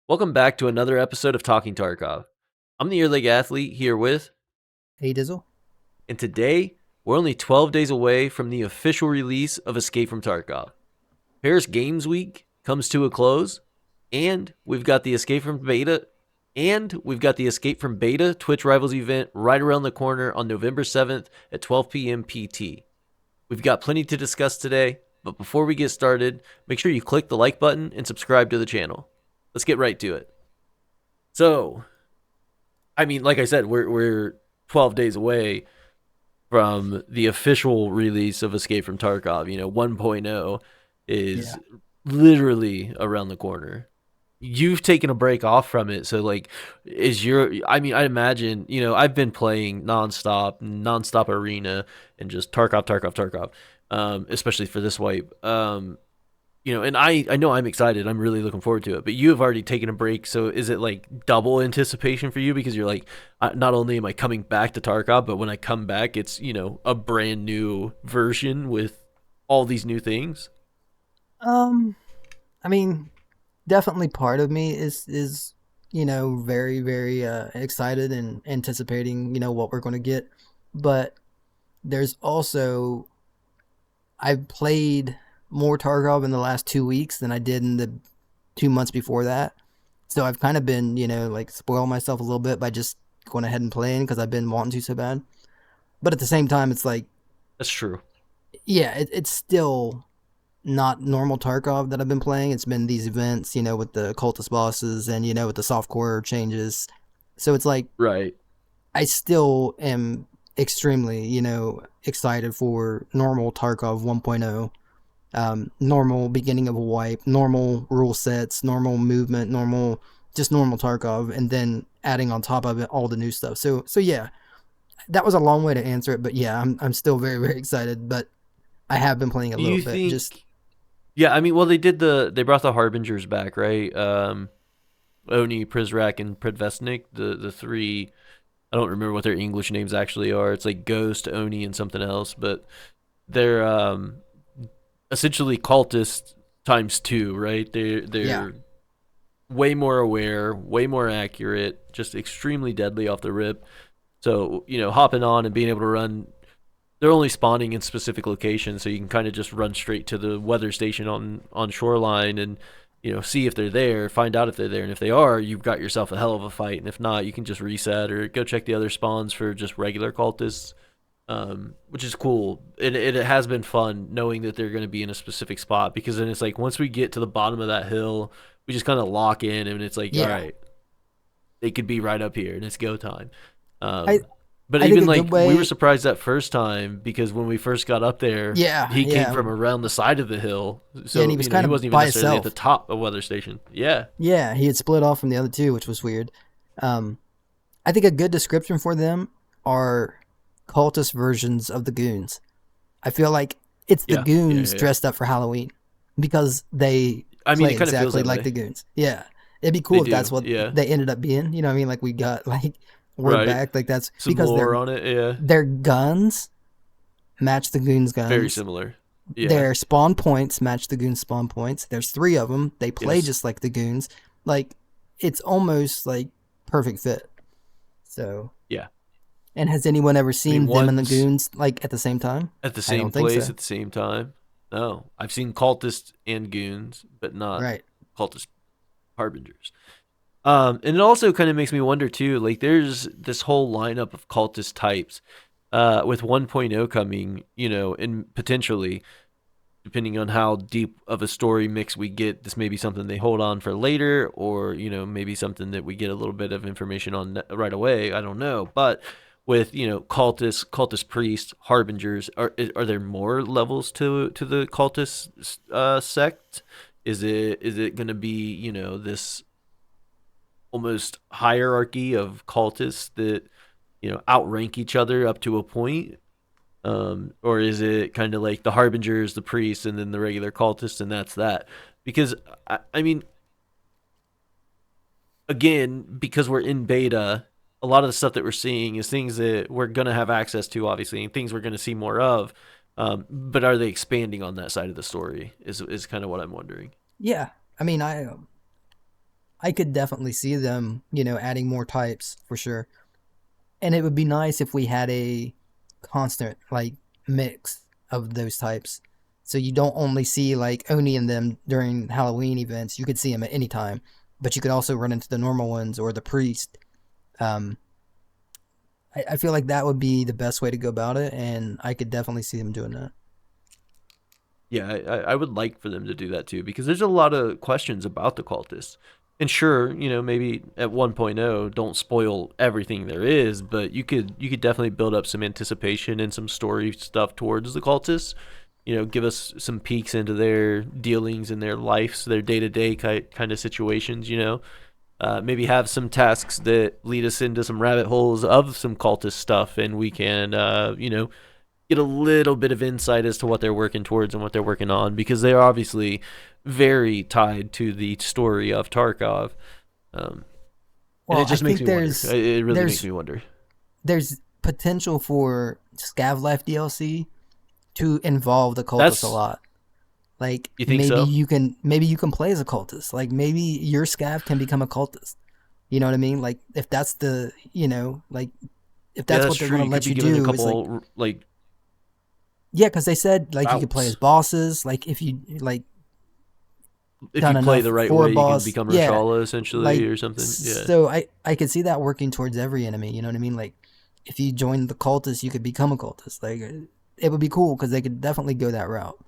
Welcome back to another episode of Talking Tarkov. I'm the EarLegAthlete here with, Hey Dizzle. and today we're only 12 days away from the official release of Escape from Tarkov. Paris Games Week comes to a close, and we've got the Escape from Beta Twitch Rivals event right around the corner on November 7th at 12 p.m. PT. We've got plenty to discuss today, but before we get started, make sure you click the like button and subscribe to the channel. Let's get right to it. So, like I said, we're 12 days away from the official release of Escape from Tarkov. 1.0 Yeah. is literally around the corner. You've taken a break off from it, so like, I imagine, I've been playing nonstop arena, and just Tarkov, especially for this wipe. And I know I'm excited. I'm really looking forward to it. But you have already taken a break, so is it like double anticipation for you because you're like, not only am I coming back to Tarkov, but when I come back, it's a brand new version with all these new things. Um I mean, definitely part of me is very very excited and anticipating, what we're going to get. But there's also I've played more Tarkov in the last 2 weeks than I did in the 2 months before that. So I've kind of been, like spoiling myself a little bit by just going ahead and playing because I've been wanting to so bad. But at the same time it's like, That's true. yeah, it's still not normal Tarkov that I've been playing. It's been these events, with the cultist bosses and with the softcore changes. So it's like Right. I still am extremely, excited for normal Tarkov 1.0. Normal beginning of a wipe, normal rule sets, normal movement, just normal Tarkov, and then adding on top of it all the new stuff. So yeah, that was a long way to answer it, but yeah, I'm still very very excited. But I have been playing a Do little you bit. Just think? Yeah, well, they brought the Harbingers back, right? Oni, Prizrak, and Predvestnik, the three. I don't remember what their English names actually are. It's like Ghost, Oni, and something else, but they're essentially cultists times two, right? yeah, They're way more aware, way more accurate, just extremely deadly off the rip. So hopping on and being able to run. They're only spawning in specific locations, so you can kind of just run straight to the weather station on shoreline and see if they're there, find out if they're there, and if they are, you've got yourself a hell of a fight. And if not, you can just reset or go check the other spawns for just regular cultists, which is cool. It has been fun knowing that they're going to be in a specific spot, because then it's like once we get to the bottom of that hill, we just kind of lock in, and it's like, all yeah. right, they could be right up here, and it's go time. I Um, but I think even a good like we were way. surprised that first time, because when we first got up there, Yeah, he came yeah, from around the side of the hill, yeah, and he so was he kind wasn't of even by necessarily at the himself. top of weather station. Yeah, Yeah, he had split off from the other two, which was weird. Um, I think a good description for them are cultist versions of the goons. I feel like it's the yeah, yeah, goons yeah, yeah. dressed up for Halloween because they It play kind of feels exactly that like the way. goons. Yeah, it'd be They cool if that's do. what Yeah, they ended up being. You know what I mean? Like we got like word right. back, like that's Some because lore on it. Yeah, their guns match the goons' very guns. similar. Yeah. Their spawn points match the goons' spawn points. There's three of them. They play Yes. just like the goons. Like it's almost like perfect fit. So, Yeah. and has anyone ever seen them and the One's goons like at the same time? at the I same don't think place so. at the same time. No, I've seen cultists and goons, but not Right. cultist harbingers. And it also kind of makes me wonder too. Like, there's this whole lineup of cultist types, with 1.0 coming, and potentially, depending on how deep of a story mix we get, this may be something they hold on for later, or maybe something that we get a little bit of information on right away. I don't know, but with cultists, cultist priests, harbingers, are there more levels to the cultist sect? Is it going to be this almost hierarchy of cultists that outrank each other up to a point, or is it kind of like the harbingers, the priests, and then the regular cultists, and that's that? Because I mean, again, because we're in beta, a lot of the stuff that we're seeing is things that we're gonna have access to, obviously, and things we're gonna see more of. But are they expanding on that side of the story? Is kind of what I'm wondering. Yeah. I mean, I could definitely see them, adding more types for sure. And it would be nice if we had a constant like mix of those types. So you don't only see like Oni in them during Halloween events. You could see them at any time, but you could also run into the normal ones or the priest. Um, I feel like that would be the best way to go about it, and I could definitely see them doing that. Yeah, I would like for them to do that too, because there's a lot of questions about the cultists. And sure, maybe at 1.0 don't spoil everything there is, but you could definitely build up some anticipation and some story stuff towards the cultists. Give us some peeks into their dealings and their lives, their day-to-day kind of situations, maybe have some tasks that lead us into some rabbit holes of some cultist stuff, and we can get a little bit of insight as to what they're working towards and what they're working on, because they are obviously very tied to the story of Tarkov. Um, and it Well, I just makes think me wonder. It really makes there's me wonder. there's potential for Scav Life DLC to involve the cultists a That's lot. Like You think so? maybe you can play as a cultist. Like maybe your scav can become a cultist. You know what I mean? Like if that's the like if Yeah, that's that's what they're true. gonna You could let be you given a do is like couple like yeah, because they said like you could play as routes. bosses. Like if you like If done you play enough the right for a way, you can boss, become yeah. Rashala essentially Like or something. Yeah. so I could see that working towards every enemy. You know what I mean? Like if you join the cultist, you could become a cultist. Like it would be cool because they could definitely go that route.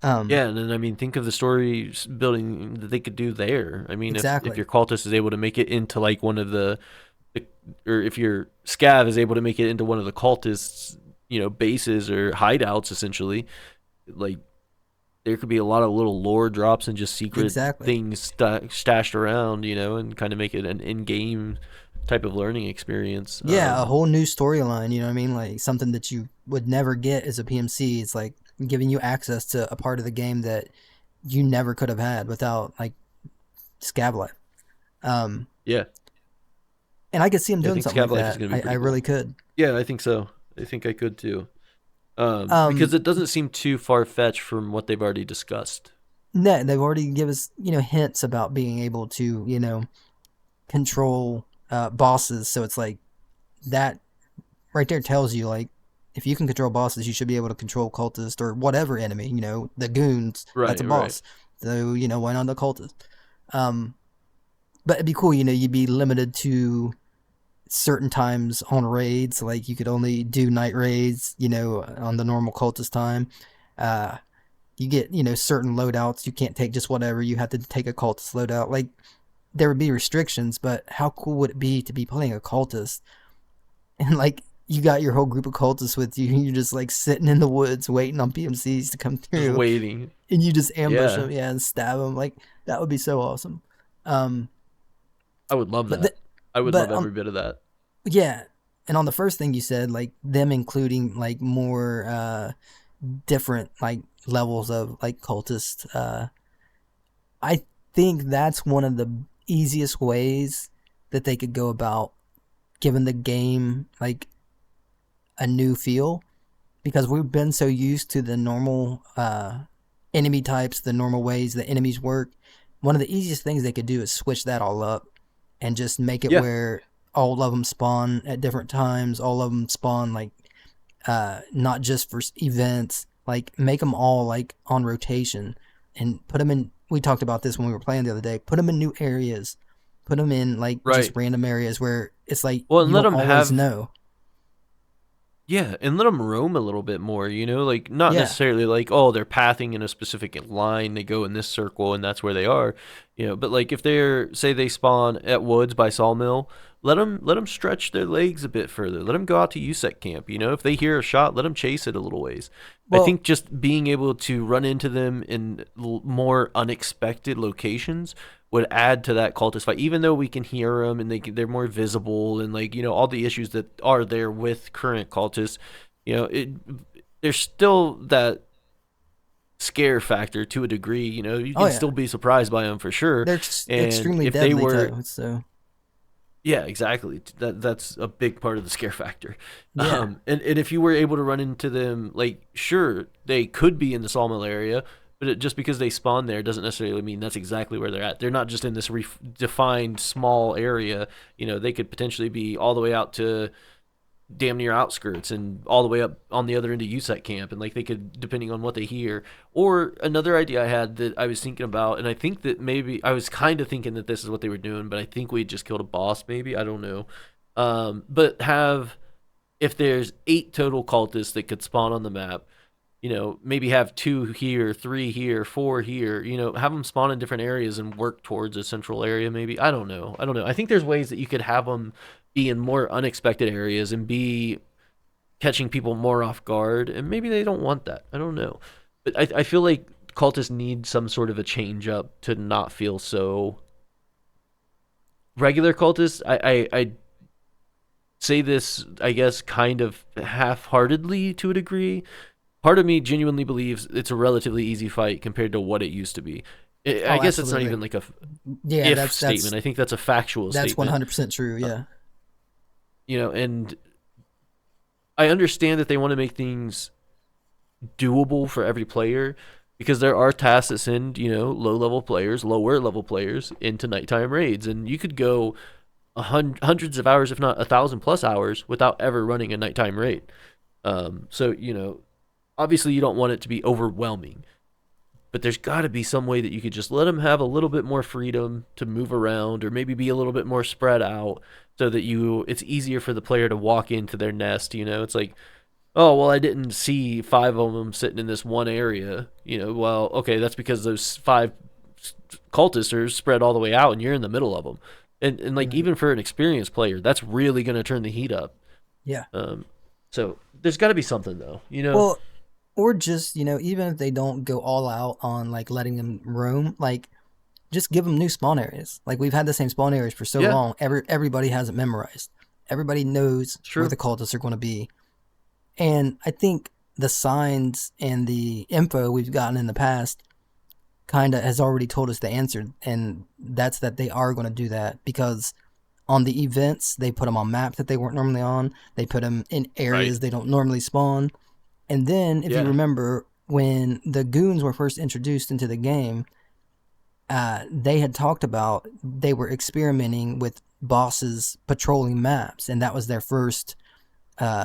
Um, Yeah, and then I mean, think of the story building that they could do there. I mean, if exactly, your cultist is able to make it into like one of the or if your scav is able to make it into one of the cultists, bases or hideouts, essentially, like there could be a lot of little lore drops and just secret exactly. things stashed around, and kind of make it an in-game type of learning experience. Yeah, a whole new storyline, you know what I mean? Like something that you would never get as a PMC. It's like giving you access to a part of the game that you never could have had without like Scab Life. Um, Yeah, and I could see him yeah, I doing think something scav like life is that. going to be I pretty cool. really could. Yeah, I think so. I think I could too. Because Um, it doesn't seem too far fetched from what they've already discussed. no, they've already give us, hints about being able to, control bosses. So it's like that right there tells you like if you can control bosses, you should be able to control cultists or whatever enemy. The goons. That's a Right, right. boss. So why not the cultist? Um, but it'd be cool. You'd be limited to certain times on raids. Like you could only do night raids. On the normal cultist time. Uh, you get certain loadouts. You can't take just whatever. You have to take a cultist loadout. Like there would be restrictions, but how cool would it be to be playing a cultist and like you got your whole group of cultists with you, and you're just like sitting in the woods waiting on PMCs to come Just through, waiting. and you just ambush Yeah, them, yeah, and stab them. Like that would be so awesome. Um, I would love but that. I would but love every bit of that. yeah, and on the first thing you said, like them including like more different like levels of like cultists. I think that's one of the easiest ways that they could go about giving the game like a new feel because we've been so used to the normal enemy types, the normal ways the enemies work. One of the easiest things they could do is switch that all up and just make it Yeah, where all of them spawn at different times. All of them spawn like not just for events. Like make them all like on rotation and put them in. We talked about this when we were playing the other day. Put them in new areas. Put them in like just right. random areas where it's like Well, and you let don't them always have know. Yeah, and let them roam a little bit more, like not Yeah. necessarily like, oh, they're pathing in a specific line, they go in this circle and that's where they are, but like if they're say they spawn at woods by Sawmill, let them stretch their legs a bit further. Let them go out to USEC camp, if they hear a shot, let them chase it a little ways. I Well, think just being able to run into them in more unexpected locations would add to that cultist fight. Even though we can hear them and they're more visible and like all the issues that are there with current cultists, it there's still that scare factor to a degree. You oh can yeah, still be surprised by them for sure. they're And extremely if they deadly were too. So yeah, exactly. That's a big part of the scare factor. yeah, And if you were able to run into them, like sure they could be in the Sawmill area, But just because they spawn there doesn't necessarily mean that's exactly where they're at. They're not just in this defined small area. They could potentially be all the way out to damn near outskirts and all the way up on the other end of USEC camp, and like they could, depending on what they hear. Or another idea I had that I was thinking about, and I think that maybe I was kind of thinking that this is what they were doing, but I think we just killed a boss. Maybe, I don't know. But have, if there's 8 total cultists that could spawn on the map, maybe have 2 here, 3 here, 4 here, have them spawn in different areas and work towards a central area. Maybe, I don't know. I think there's ways that you could have them be in more unexpected areas and be catching people more off guard, and maybe they don't want that. I don't know. But I feel like cultists need some sort of a change up to not feel so regular. Cultists, I say this, I guess, kind of half-heartedly to a degree. Part of me genuinely believes it's a relatively easy fight compared to what it used to be. I Oh, guess it's not absolutely. even like a Yeah, if that's statement. that's I think that's a factual that's statement. 100% true. Uh, Yeah. and I understand that they want to make things doable for every player, because there are tasks that send, low level players, lower level players into nighttime raids, and you could go hundreds of hours, if not 1,000+ hours, without ever running a nighttime raid. So obviously you don't want it to be overwhelming, but there's got to be some way that you could just let them have a little bit more freedom to move around, or maybe be a little bit more spread out, so that it's easier for the player to walk into their nest. It's like, oh, well, I didn't see 5 of them sitting in this one area. Well, okay, that's because those 5 cultists are spread all the way out and you're in the middle of them. And like, Right. even for an experienced player, that's really going to turn the heat up. Yeah. um so there's got to be something, though. Well, or just, even if they don't go all out on like letting them roam, like just give them new spawn areas. Like we've had the same spawn areas for so Yeah, long, everybody has it memorized. Everybody knows it's where true. the cultists are going to be. And I think the signs and the info we've gotten in the past kind of has already told us the answer, and that's that they are going to do that because on the events they put them on maps that they weren't normally on. They put them in Right. areas they don't normally spawn. And then, if you Yeah. remember, when the goons were first introduced into the game, they had talked about they were experimenting with bosses patrolling maps, and that was their first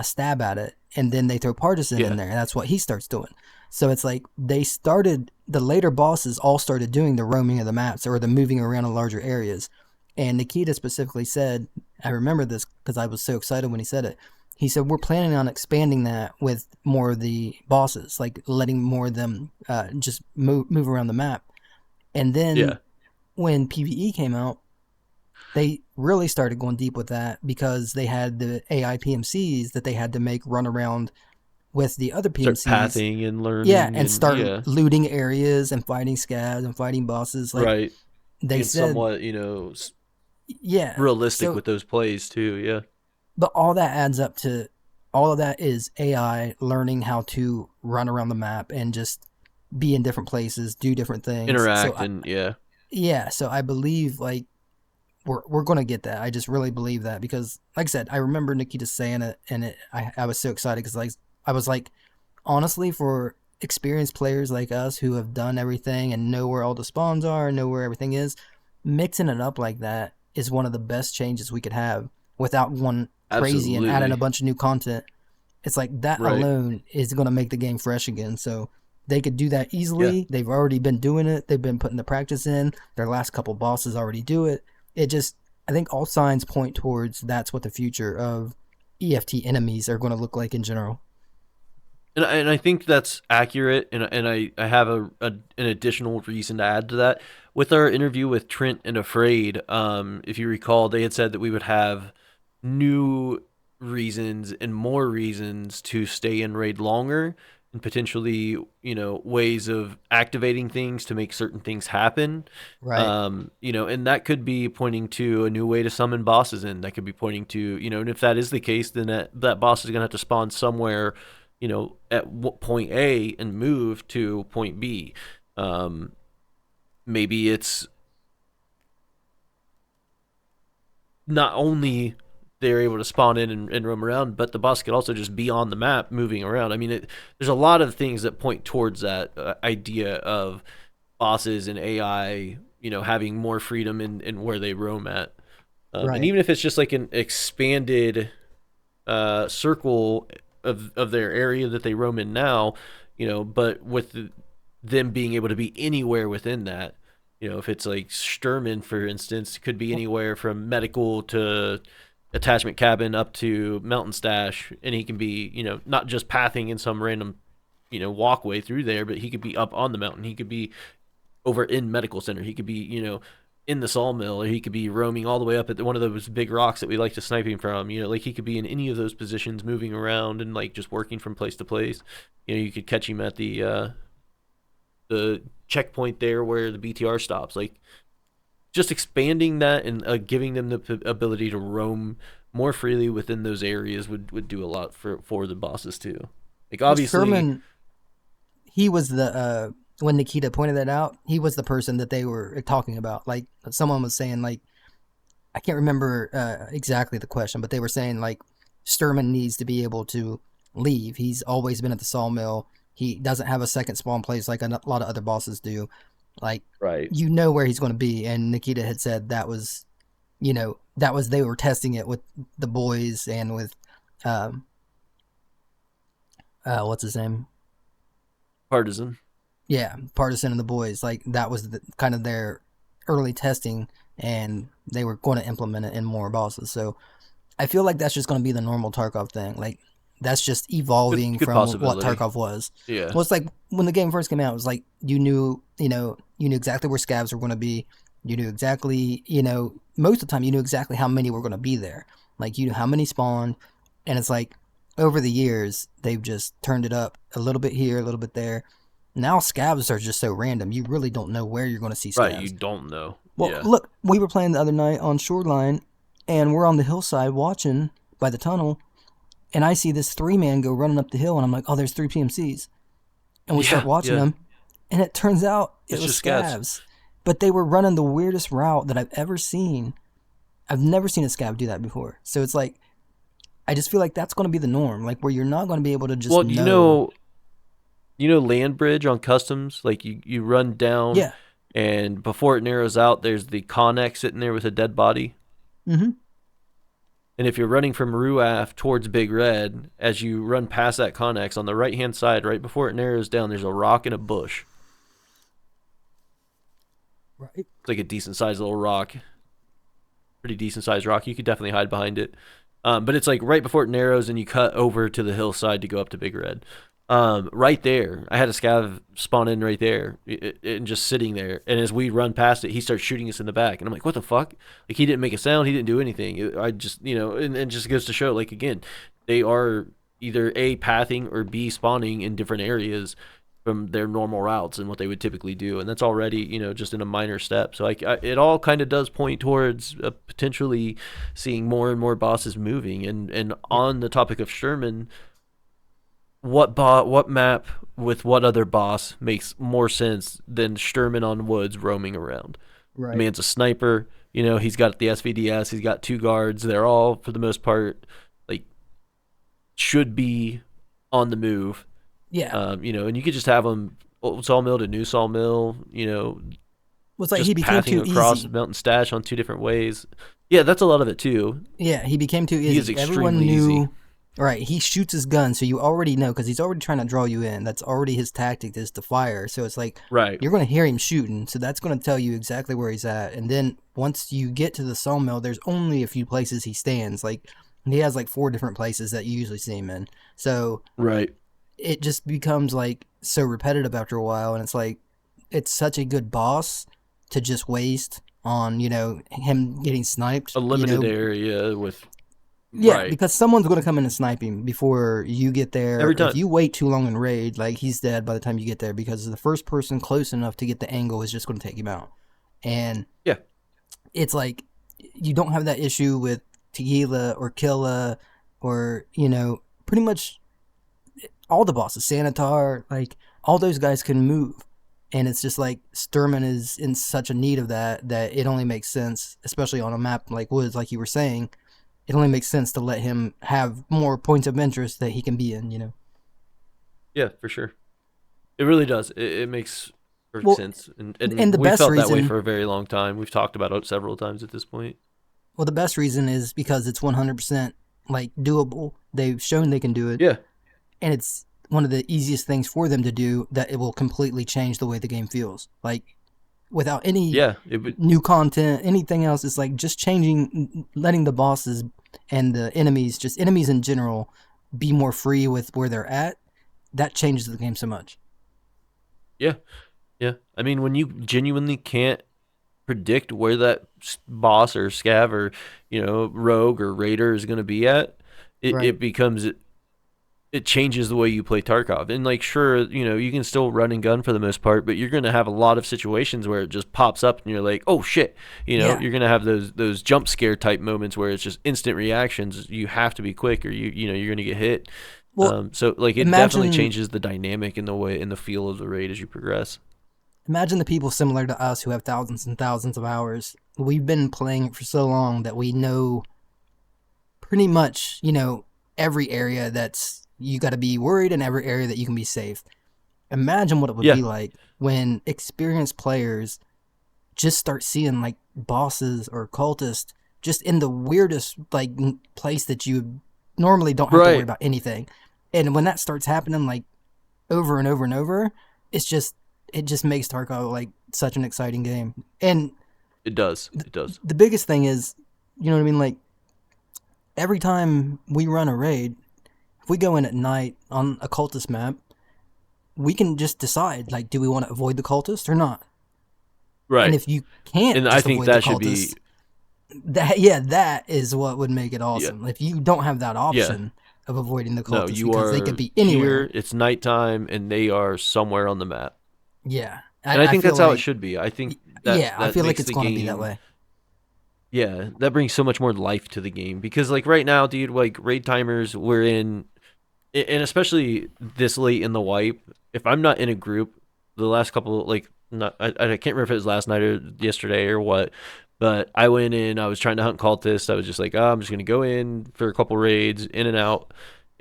stab at it. And then they throw Partisan in Yeah. there, and that's what he starts doing. So it's like they started, the later bosses all started doing the roaming of the maps or the moving around in larger areas. And Nikita specifically said, I remember this because I was so excited when he said it. He said, we're planning on expanding that with more of the bosses, like letting more of them just move around the map. And then Yeah. when PvE came out, they really started going deep with that because they had the AI PMCs that they had to make run around with the other Start PMCs. pathing and Yeah, learning, and and start yeah. looting areas and fighting scavs and fighting bosses. Like Right. they Being said, somewhat, yeah. realistic So, with those plays too. Yeah. but all that adds up to all of that is AI learning how to run around the map and just be in different places, do different things. So, Interact, and yeah. yeah, so I believe like we're gonna get that. I just really believe that because, like I said, I remember Nikita saying it, and I was so excited because like I was like, honestly, for experienced players like us who have done everything and know where all the spawns are and know where everything is, mixing it up like that is one of the best changes we could have without going crazy and adding a Absolutely. bunch of new content. It's like that Right. alone is going to make the game fresh again. So they could do that Yeah. easily. They've already been doing it. They've been putting the practice in. Their last couple bosses already do it. It just, I think all signs point towards that's what the future of EFT enemies are going to look like in general. And I think that's accurate, and I have an additional reason to add to that. With our interview with Trent and Afraid, if you recall, they had said that we would have new reasons and more reasons to stay in raid longer, and potentially, ways of activating things to make certain things happen. Right. And that could be pointing to a new way to summon bosses in. That could be pointing to, and if that is the case, then that boss is going to have to spawn somewhere, at point A and move to point B. Um, Maybe it's not only they're able to spawn in and roam around, but the boss could also just be on the map moving around. I mean, there's a lot of things that point towards that idea of bosses and AI, having more freedom in where they roam at. And Right. even if it's just like an expanded circle of their area that they roam in now, but with them being able to be anywhere within that. If it's like Sturman, for instance, it could be anywhere from medical to attachment cabin up to mountain stash, and he can be, not just pathing in some random, walkway through there, but he could be up on the mountain. He could be over in medical center. He could be, in the sawmill, or he could be roaming all the way up at one of those big rocks that we like to snipe him from. Like he could be in any of those positions, moving around and like just working from place to place. You could catch him at the checkpoint there where the BTR stops. Like just expanding that and giving them the ability to roam more freely within those areas would do a lot for the bosses too. Like Well, obviously, Sherman, he was the when Nikita pointed that out, he was the person that they were talking about. Like someone was saying, like I can't remember exactly the question, but they were saying like Sturman needs to be able to leave. He's always been at the sawmill. He doesn't have a second spawn place like a lot of other bosses do. Like right, you know where he's going to be, and Nikita had said that was, that was they were testing it with the boys and with um, what's his name? partisan. Yeah, Partisan and the boys. Like that was kind of their early testing, and they were going to implement it in more bosses. So I feel like that's just going to be the normal Tarkov thing. Like that's just Good, evolving good from what possibility. Tarkov was. Yeah, Well, it's like when the game first came out, it was like you knew exactly where scavs were going to be. You knew exactly, most of the time you knew exactly how many were going to be there. Like you knew how many spawned, and it's like over the years they've just turned it up a little bit here, a little bit there. Now scavs are just so random. You really don't know where you're going to see right. You scavs. don't know. Well, Yeah, look, we were playing the other night on Shoreline, and we're on the hillside watching by the tunnel, and I see this three-man go running up the hill, and I'm like, oh, there's three PMCs. And we start yeah, watching yeah. them, and it turns out it It's was just scavs. scavs. But they were running the weirdest route that I've ever seen. I've never seen a scav do that before. So it's like, I just feel like that's going to be the norm, like where you're not going to be able to just Well, know. land bridge on customs. Like you run down, Yeah. and before it narrows out, there's the Connex sitting there with a dead body. Mm-hmm. And if you're running from Ruaf towards Big Red, as you run past that Connex on the right hand side, right before it narrows down, there's a rock and a bush. Right. It's like a decent sized little rock, pretty decent sized rock. You could definitely hide behind it. But it's like right before it narrows and you cut over to the hillside to go up to Big Red. Right there, I had a scav spawn in right there and just sitting there. And as we run past it, he starts shooting us in the back. And I'm like, what the fuck? Like, he didn't make a sound. He didn't do anything. I just, and just goes to show, like, again, they are either A, pathing or B, spawning in different areas from their normal routes and what they would typically do. And that's already, just in a minor step. So it all kind of does point towards potentially seeing more and more bosses moving. And Yeah. on the topic of Sherman, what map with what other boss makes more sense than Sturman on Woods roaming around? The Right. man's a sniper. He's got the SVDS. He's got two guards. They're all, for the most part, like should be on the move. Yeah. And you could just have them old sawmill to new sawmill. Well, it's like he Just became pathing too across easy. Mountain Stash on two different ways. Yeah, that's a lot of it too. Yeah, he became too He is easy. Everyone extremely easy. knew. Right, he shoots his gun, so you already know because he's already trying to draw you in. That's already his tactic is to fire. So it's like Right. you're going to hear him shooting, so that's going to tell you exactly where he's at. And then once you get to the sawmill, there's only a few places he stands. Like he has like four different places that you usually see him in. So Right. it just becomes like so repetitive after a while, and it's like it's such a good boss to just waste on him getting sniped. A limited area with Yeah, right because someone's going to come in and snipe him before you get there. every If time. you wait too long in raid, like he's dead by the time you get there because the first person close enough to get the angle is just going to take him out. And Yeah. it's like you don't have that issue with Tequila or Killa or, pretty much all the bosses, Sanitar, like all those guys can move. And it's just like Sturman is in such a need of that it only makes sense, especially on a map like Woods, like you were saying. it only makes sense to let him have more points of interest that he can be in. Yeah, for sure. It really does. It makes perfect Well, sense, and and the we best felt that way reason, for a very long time. We've talked about it several times at this point. well, the best reason is because it's 100% like doable. They've shown they can do it, Yeah, and it's one of the easiest things for them to do that it will completely change the way the game feels. Like without any yeah. It would. new content, anything else. It's like just changing, letting the bosses and the enemies, just enemies in general, be more free with where they're at. That changes the game so much. Yeah, yeah. I mean, when you genuinely can't predict where that boss or scav or rogue or raider is going to be at, Right. it becomes it changes the way you play Tarkov. And like, sure, you can still run and gun for the most part, but you're going to have a lot of situations where it just pops up and you're like, oh shit, Yeah. you're going to have those jump scare type moments where it's just instant reactions. You have to be quick, or you're going to get hit. Well, So like, it definitely imagine changes the dynamic in the way in the feel of the raid as you progress. imagine the people similar to us who have thousands and thousands of hours. We've been playing it for so long that we know pretty much, every area that's you got to be worried and every area that you can be safe. Imagine what it would Yeah, be like when experienced players just start seeing like bosses or cultists just in the weirdest like place that you normally don't have to worry right. about anything. And when that starts happening like over and over and over, it just makes Tarkov like such an exciting game. And It does. It does. the biggest thing is, you know what I mean? Like every time we run a raid, if we go in at night on a cultist map, we can just decide like, do we want to avoid the cultist or not? And Right. if you can't And I just think avoid the that should be cultist, that is what would make it yeah. awesome. If you don't have that Yeah. option of avoiding the No, cultists you because they could are be anywhere, here, it's nighttime, and they are somewhere on the map. yeah, And I I think feel that's how it like should be. I think that yeah, I that feel like makes it's the going to be that game, way. yeah, that brings so much more life to the game. Because like right now, dude, like raid timers we're in, and especially this late in the wipe, if I'm not in a group, the last couple, like, not I can't remember if it was last night or yesterday or what, but I went in, I was trying to hunt cultists. I was just like, oh, I'm just gonna go in for a couple raids, in and out.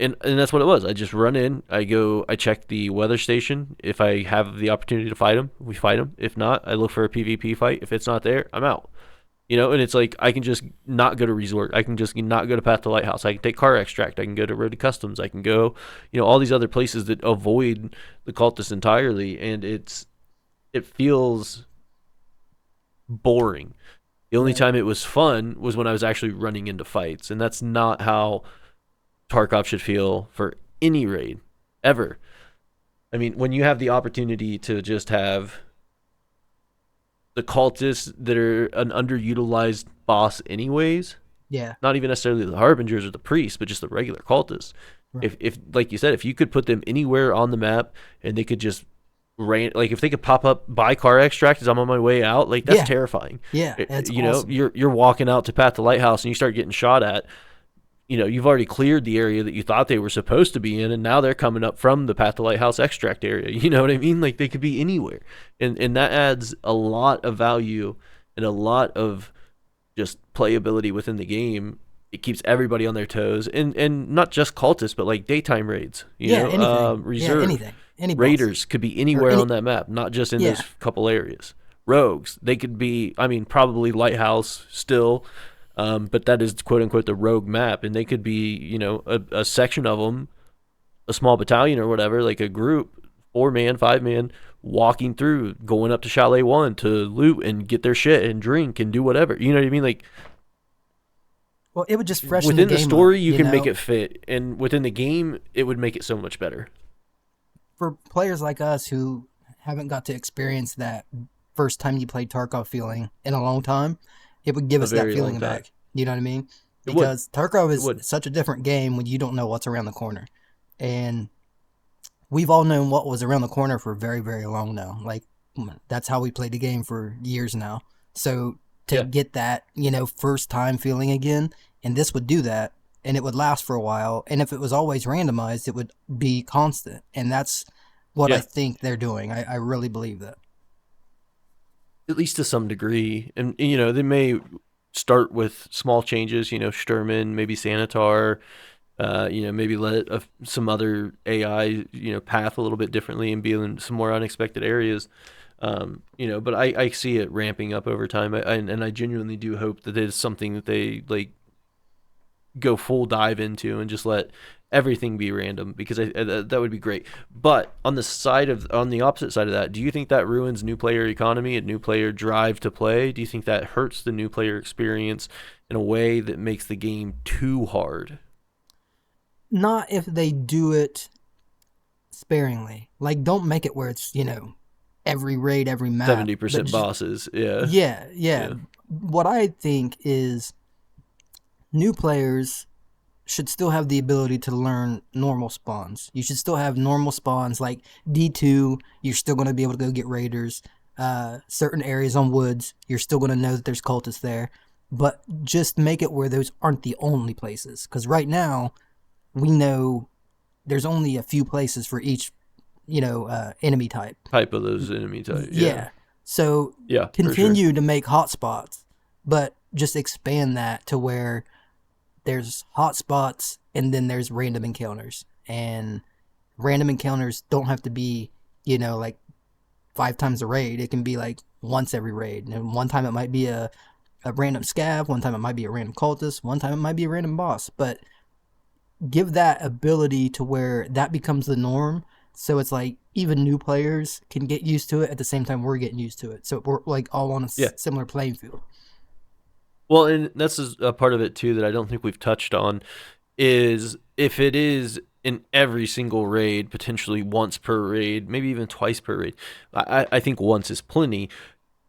And that's what it was. I just run in, I go, I check the weather station. If I have the opportunity to fight them, we fight them. If not, I look for a PvP fight. If it's not there, I'm out. And it's like I can just not go to resort. I can just not go to Path to Lighthouse. I can take car extract. I can go to Road to Customs. I can go, all these other places that avoid the cultists entirely, and it feels boring. The only Right. time it was fun was when I was actually running into fights, and that's not how Tarkov should feel for any raid ever. I mean, when you have the opportunity to just have the cultists that are an underutilized boss anyways, Yeah. not even necessarily the harbingers or the priests, but just the regular cultists. Right. If like you said, if you could put them anywhere on the map and they could just like if they could pop up, buy car extract as I'm on my way out, like that's Yeah. terrifying. Yeah. It's awesome. You're walking out to Path to Lighthouse and you start getting shot at. You've already cleared the area that you thought they were supposed to be in, and now they're coming up from the Path to Lighthouse extract area. You know what I mean? Like they could be anywhere, and that adds a lot of value and a lot of just playability within the game. It keeps everybody on their toes, and not just cultists, but like daytime raids. Yeah. Anything. Yeah. Reserve Anything. Any boss raiders could be or anywhere on any. that map, not just in Yeah. those couple areas. Rogues, they could be. I mean, probably Lighthouse still, but that is quote unquote the rogue map, and they could be a section of them, a small battalion or whatever, like a group, 4 man, 5 man, walking through, going up to Chalet One to loot and get their shit and drink and do whatever. You know what I mean? Like Well, it would just freshen the within the game up. story, you can make it fit, and within the game, it would make it so much better. For players like us who haven't got to experience that first time you played Tarkov feeling in a long time, it would give A us that very long feeling time. back. You know what I mean? It would. Because Tarkov It is would. such a different game when you don't know what's around the corner. And we've all known what was around the corner for very, very long now. Like, that's how we played the game for years now. So to Yeah. get that, first time feeling again, and this would do that, and it would last for a while. And if it was always randomized, it would be constant. And that's what I Yeah. think they're doing. I really believe that. At least to some degree, and they may start with small changes, Sturman, maybe Sanitar, maybe let some other AI, path a little bit differently and be in some more unexpected areas. But I see it ramping up over time, and I genuinely do hope that it's something that they like go full dive into and just let everything be random, because that would be great. But on the opposite side of that, do you think that ruins new player economy and new player drive to play? Do you think that hurts the new player experience in a way that makes the game too hard? Not if they do it sparingly. Like, don't make it where it's, every raid, every map, but 70% just, bosses, yeah. yeah, yeah. Yeah. What I think is new players should still have the ability to learn normal spawns. You should still have normal spawns like D2. You're still going to be able to go get raiders. Certain areas on woods, you're still going to know that there's cultists there. But just make it where those aren't the only places. Because right now, we know there's only a few places for each, enemy type. Type of those enemy type, yeah. Yeah. So Yeah, for sure. continue to make hotspots, but just expand that to where there's hotspots and then there's random encounters. And random encounters don't have to be, like 5 times a raid. It can be like once every raid. And one time it might be a random scav, one time it might be a random cultist, one time it might be a random boss. But give that ability to where that becomes the norm. So it's like even new players can get used to it at the same time we're getting used to it. So we're like all on a Yeah. similar playing field. Well, and that's a part of it too that I don't think we've touched on, is if it is in every single raid, potentially once per raid, maybe even twice per raid. I think once is plenty.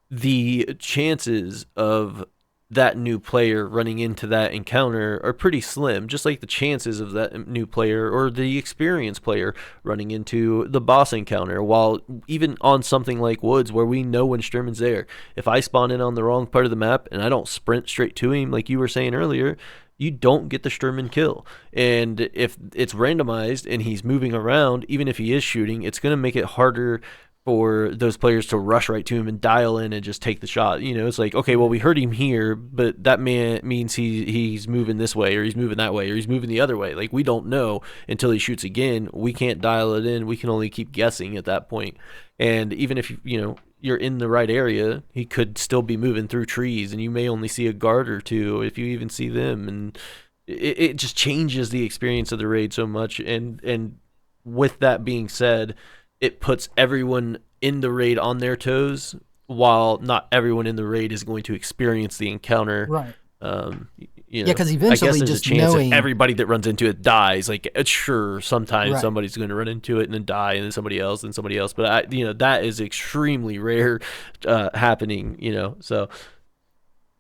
The chances of that new player running into that encounter are pretty slim, just like the chances of that new player or the experienced player running into the boss encounter. While even on something like Woods, where we know when Sturman's there, if I spawn in on the wrong part of the map and I don't sprint straight to him, like you were saying earlier, you don't get the Sturman kill. And if it's randomized and he's moving around, even if he is shooting, it's going to make it harder for those players to rush right to him and dial in and just take the shot. It's like, okay, well, we heard him here, but that man means he's moving this way, or he's moving that way, or he's moving the other way. Like, we don't know until he shoots again. We can't dial it in. We can only keep guessing at that point. And even if you're in the right area, he could still be moving through trees, and you may only see a guard or two if you even see them. And it just changes the experience of the raid so much. And with that being said, it puts everyone in the raid on their toes, while not everyone in the raid is going to experience the encounter. Right. Um, Yeah, because I guess eventually there's a just chance that knowing. everybody that runs into it dies. Like, sure, sometimes Right. somebody's going to run into it and then die, and then somebody else, and somebody else. But that is extremely rare happening. So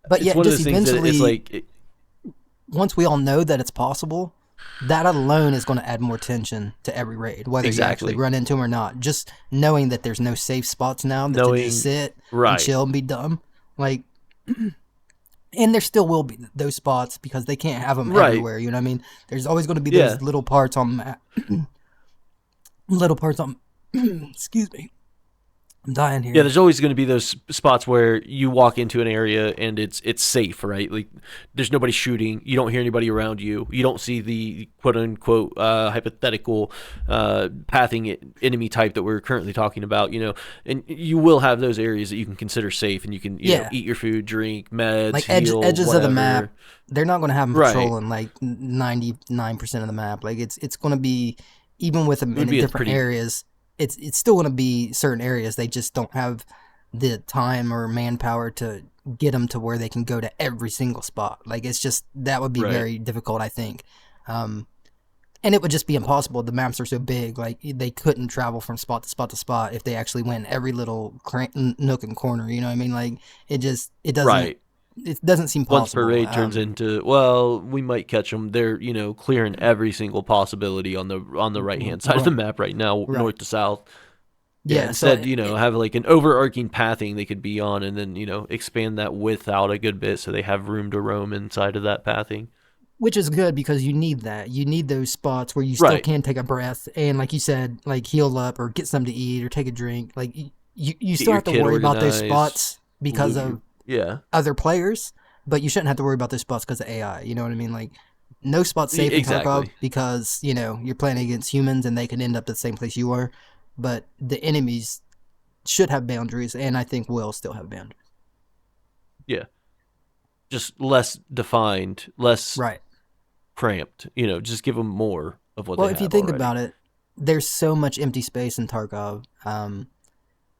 But it's yeah, one of just those things that it's eventually, like, once we all know that it's possible, that alone is going to add more tension to every raid, whether you actually exactly run into them or not. Just knowing that there's no safe spots now, that to just knowing sit and right, chill and be dumb. Like, and there still will be those spots because they can't have them right, everywhere. You know what I mean? There's always going to be yeah. those little parts on map, little parts on. Excuse me, I'm dying Yeah, here. there's always going to be those spots where you walk into an area and it's safe, right? Like, there's nobody shooting, you don't hear anybody around you, you don't see the quote unquote hypothetical pathing enemy type that we're currently talking about, and you will have those areas that you can consider safe, and you can Yeah, eat your food, drink, meds, like heal, edges of the whatever. map, they're not going to have them Right. patrolling like 99% of the map. Like it's going to be, even with them It would in be a different pretty areas, it's still going to be certain areas. They just don't have the time or manpower to get them to where they can go to every single spot. Like it's just, that would be right. very difficult, I think. Um, and it would just be impossible. The maps are so big, like they couldn't travel from spot to spot to spot if they actually went every little nook and corner. You know what I mean? Like Right. it doesn't seem Once possible. parade turns into, well, we might catch them. They're clearing every single possibility on the right hand side of the Right, map right now, right. north to south. Yeah, Yeah. So instead, have like an overarching pathing they could be on, and then expand that width out a good bit so they have room to roam inside of that pathing. which is good because you need that. You need those spots where you still Right. can take a breath and, like you said, like heal up or get something to eat or take a drink. Like you Get still your have to kid worry about those organized. spots because Loot your of yeah. other players, but you shouldn't have to worry about those spots because of AI. You know what I mean? Like, no spot's safe in Tarkov Exactly. because you're playing against humans and they can end up at the same place you are. But the enemies should have boundaries, and I think will still have boundaries. Yeah. Just less defined, less Right. cramped. Just give them more of what Well, they if you have think already. about it, there's so much empty space in Tarkov.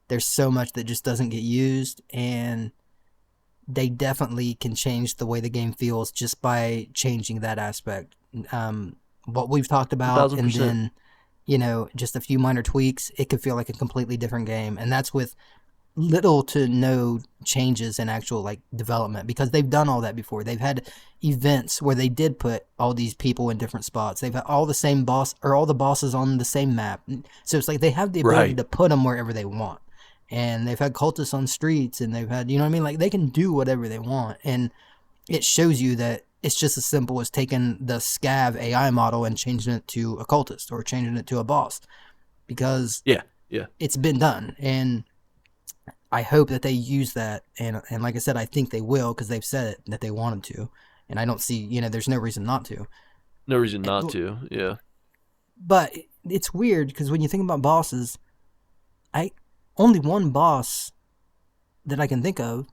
There's so much that just doesn't get used, and they definitely can change the way the game feels just by changing that aspect. What we've talked One about, thousand and percent. then just a few minor tweaks, it could feel like a completely different game, and that's with little to no changes in actual like development because they've done all that before. They've had events where they did put all these people in different spots. They've had all the same boss or all the bosses on the same map. So it's like they have the ability Right. to put them wherever they want. And they've had cultists on streets and they've had, you know what I mean? Like they can do whatever they want. And it shows you that it's just as simple as taking the scav AI model and changing it to a cultist or changing it to a boss because Yeah. Yeah. it's been done. And I hope that they use that, and like I said, I think they will because they've said it that they want them to, and I don't see there's no reason not to. No reason not to. Yeah. But it's weird because when you think about bosses, I only one boss that I can think of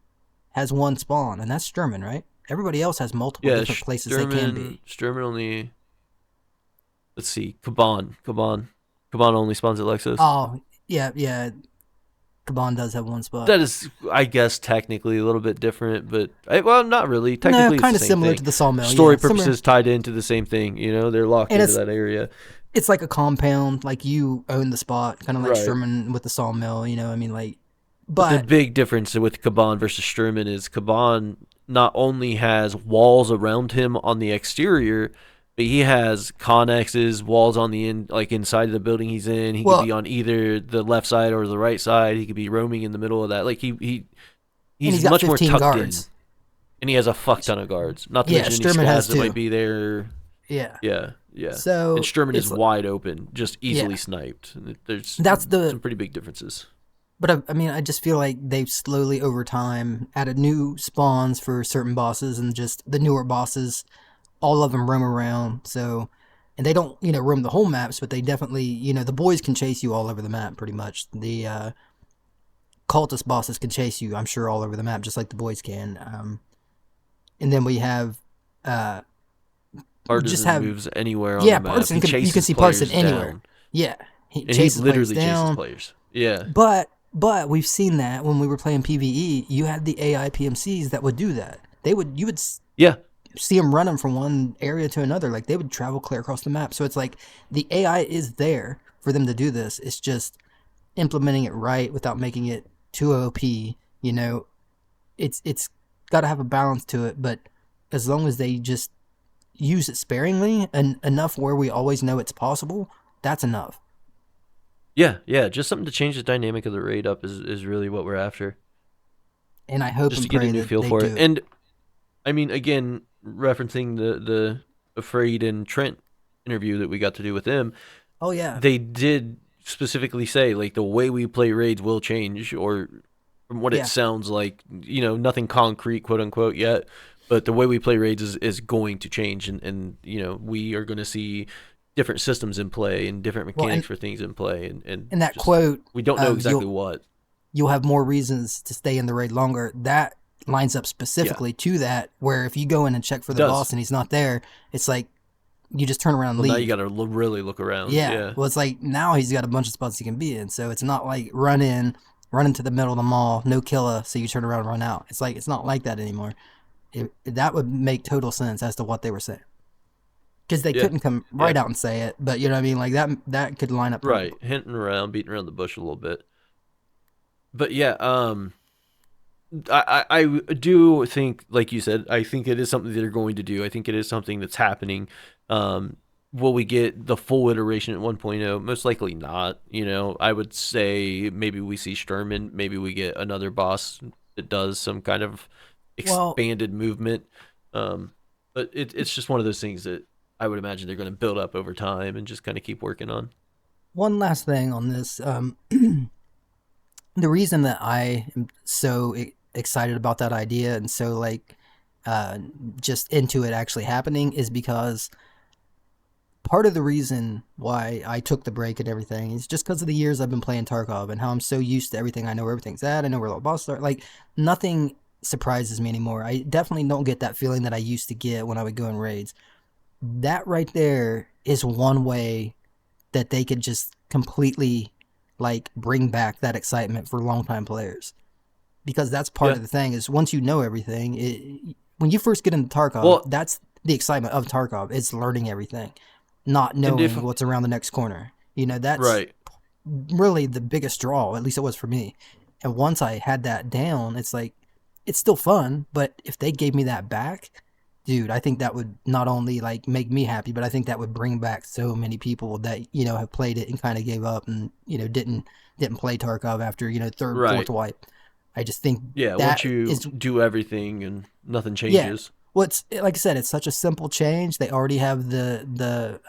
has one spawn, and that's Sturman, right? Everybody else has multiple Yeah. different places they can Sturman. be. Sturman only. Let's see. Kaban. Kaban. Kaban only spawns at Lexus. Oh yeah, yeah. Kaban does have one spot. That is, I guess, technically a little bit different, but well, not really. No, Technically, it's the kind of same similar thing. to the sawmill. Story Yeah, similar. purposes tied into the same thing. They're locked And into it's that area. it's like a compound, like you own the spot, kind of like Right. Sherman with the sawmill. I mean, like, But the but big difference with Kaban versus Sturman is Kaban not only has walls around him on the exterior, but he has connexes, walls on the like inside of the building he's in. He could well, be on either the left side or the right side. He could be roaming in the middle of that. Like and he's he's got much more 15 tucked in, guards. and he has a fuck ton of guards. Not to Yeah, mention any Sturman has scavs that might two. be there. Yeah. Yeah, yeah. And So Sturman is it's wide open, just yeah, easily sniped. There's that's the. some pretty big differences. But I mean, I just feel like they've slowly over time added new spawns for certain bosses, and just the newer bosses, all of them roam around. So, and they don't roam the whole maps, but they definitely the boys can chase you all over the map pretty much. The cultist bosses can chase you, I'm sure, all over the map, just like the boys can. And then we have uh, just Partisan have moves anywhere on the yeah, map. He partisan you can chases see partisan players anywhere. down, Yeah, he and he chases players literally chases down. players. Yeah, But we've seen that when we were playing PVE, you had the AI PMCs that would do that. You would yeah, see them running from one area to another, like they would travel clear across the map. So it's like the AI is there for them to do this. It's just implementing it right without making it too OP. It's got to have a balance to it, but as long as they just use it sparingly and enough where we always know it's possible, that's enough. yeah, yeah. Just something to change the dynamic of the raid up is really what we're after. And I hope Just and to get a pray new that feel they for it. do. And I mean, again, referencing the Afraid and Trent interview that we got to do with them, Oh yeah, they did specifically say like the way we play raids will change, or from what it yeah. sounds like, nothing concrete, quote unquote, yet. But the way we play raids is going to change, and we are going to see different systems in play and different Well, mechanics for things in play, and and that just quote we don't know of exactly what. you'll have more reasons to stay in the raid longer. That lines up Yeah, specifically to that. Where if you go in and check for it the does. boss and he's not there, it's like you just turn around and Well, now you leave. got to really look around. Yeah. Yeah, Well, it's like now he's got a bunch of spots he can be in. So it's not like run into the middle of the mall, no killer, so you turn around and run out. It's like it's not like that anymore. That would make total sense as to what they were saying because they yeah, couldn't come yeah. right out and say it, but you know what I mean. Like that could line up Right, perfectly. hinting around, beating around the bush a little bit. But yeah, I do think, like you said, I think it is something that they're going to do. I think it is something that's happening. Um, will we get the full iteration at 1.0? Most likely not. I would say maybe we see Sturman. Maybe we get another boss that does some kind of Well, expanded movement. But it's just one of those things that I would imagine they're going to build up over time and just kind of keep working on. one last thing on this. The reason that I am so excited about that idea and so like uh, just into it actually happening is because part of the reason why I took the break and everything is just because of the years I've been playing Tarkov and how I'm so used to everything. I know where everything's at. I know where all the bosses are. Like, nothing surprises me anymore. I definitely don't get that feeling that I used to get when I would go in raids. That right there is one way that they could just completely like bring back that excitement for longtime players, because that's part Yeah. of the thing is once you know everything, when you first get into Tarkov, Well, that's the excitement of Tarkov. It's learning everything, not and if knowing what's around the next corner. That's right, really the biggest draw. At least it was for me. And once I had that down, it's like it's still fun, but if they gave me that back, dude, I think that would not only like make me happy, but I think that would bring back so many people that have played it and kind of gave up and didn't play Tarkov after third, fourth right, wipe. I just think yeah. Once that you is do everything and nothing yeah. changes, Well, it's like I said, it's such a simple change. They already have the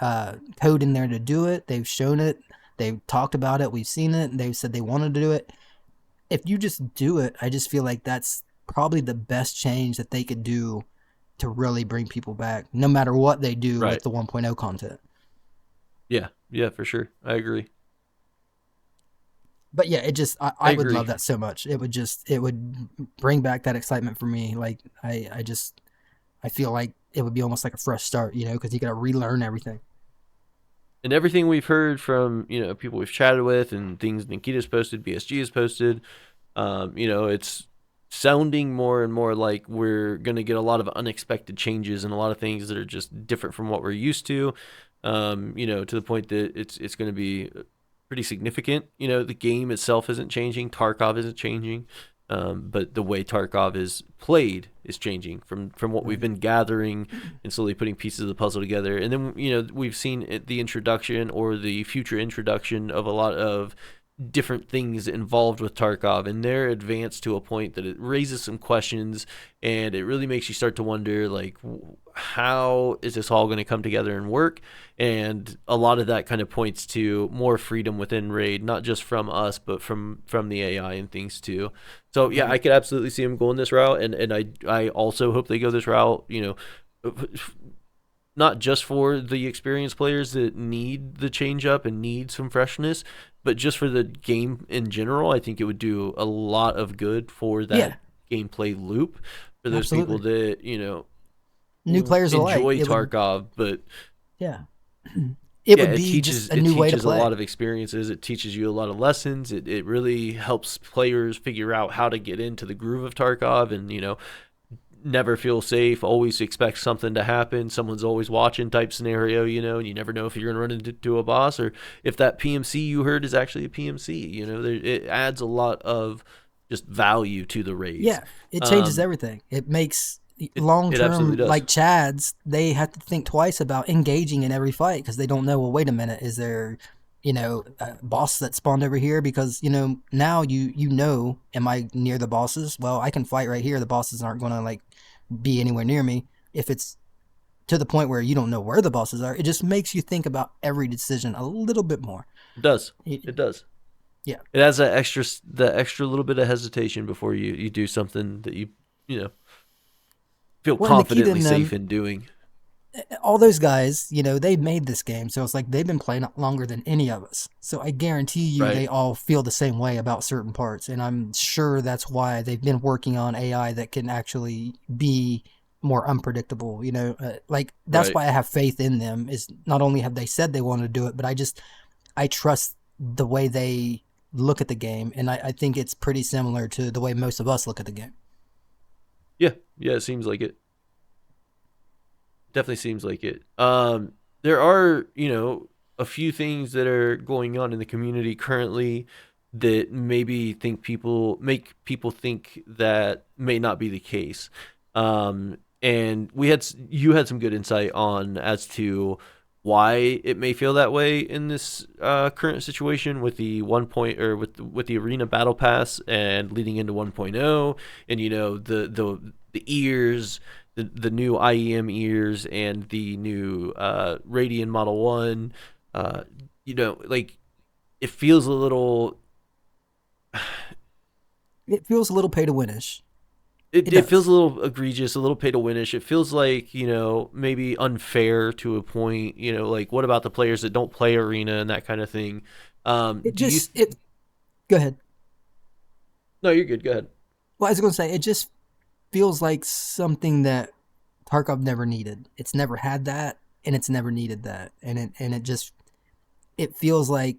code in there to do it. They've shown it. They've talked about it. We've seen it. They've said they wanted to do it. If you just do it, I just feel like that's probably the best change that they could do to really bring people back, no matter what they do with right? the 1.0 content. Yeah, yeah, for sure. I agree. But yeah, it just I I would agree. love that so much. It would bring back that excitement for me. Like I feel like it would be almost like a fresh start, because you got to relearn everything. And everything we've heard from people we've chatted with and things Nikita's posted, BSG has posted, it's sounding more and more like we're going to get a lot of unexpected changes and a lot of things that are just different from what we're used to. To the point that it's going to be pretty significant. The game itself isn't changing, Tarkov isn't changing, but the way Tarkov is played is changing from what we've Right. been gathering and slowly putting pieces of the puzzle together. And then we've seen the introduction or the future introduction of a lot of different things involved with Tarkov, and they're advanced to a point that it raises some questions, and it really makes you start to wonder, like, how is this all going to come together and work? And a lot of that kind of points to more freedom within Raid, not just from us, but from the AI and things too. So yeah, Right. I could absolutely see them going this route, and I also hope they go this route. Not just for the experienced players that need the change up and need some freshness, but just for the game in general. I think it would do a lot of good for that Yeah, gameplay loop for those people absolutely. that New players alike. enjoy It would Tarkov, but yeah. It yeah, would it be just teaches a it new way to teaches a play. lot of experiences. It teaches you a lot of lessons. It really helps players figure out how to get into the groove of Tarkov, and never feel safe, always expect something to happen, someone's always watching type scenario, and you never know if you're going to run into a boss or if that PMC you heard is actually a PMC. It adds a lot of just value to the raids. Yeah, it changes Um, everything. It makes long it absolutely term, does. like Chads, they have to think twice about engaging in every fight because they don't know. Well, wait a minute, is there, a boss that spawned over here? Because now am I near the bosses? Well, I can fight right here. The bosses aren't going to like be anywhere near me. If it's to the point where you don't know where the bosses are, it just makes you think about every decision a little bit more. It does. It- It does. yeah. It has the extra little bit of hesitation before you do something that you know feel Well, and Nikita confidently and safe them, in doing. all those guys, they made this game, so it's like they've been playing it longer than any of us. So I guarantee you, Right. they all feel the same way about certain parts, and I'm sure that's why they've been working on AI that can actually be more unpredictable. Like that's Right. why I have faith in them. Is not only have they said they want to do it, but I trust the way they look at the game, and I think it's pretty similar to the way most of us look at the game. Yeah. Yeah. It seems like it. Definitely seems like it. There are, a few things that are going on in the community currently that maybe think people make people think that may not be the case. And you had some good insight on as to why it may feel that way in this current situation with the 1 or with the arena battle pass and leading into 1.0, and the ears, the new IEM ears and the new Radian Model 1. Uh, like, it feels a little. It feels a little pay to winish. It It feels does. a little egregious, a little pay to winish. It feels like, maybe unfair to a point. Like what about the players that don't play arena and that kind of thing? It Do you? just it. Go ahead. No, you're good. Go ahead. Well, I was going to say it just feels like something that Tarkov never needed. It's never had that, and it's never needed that, and it just it feels like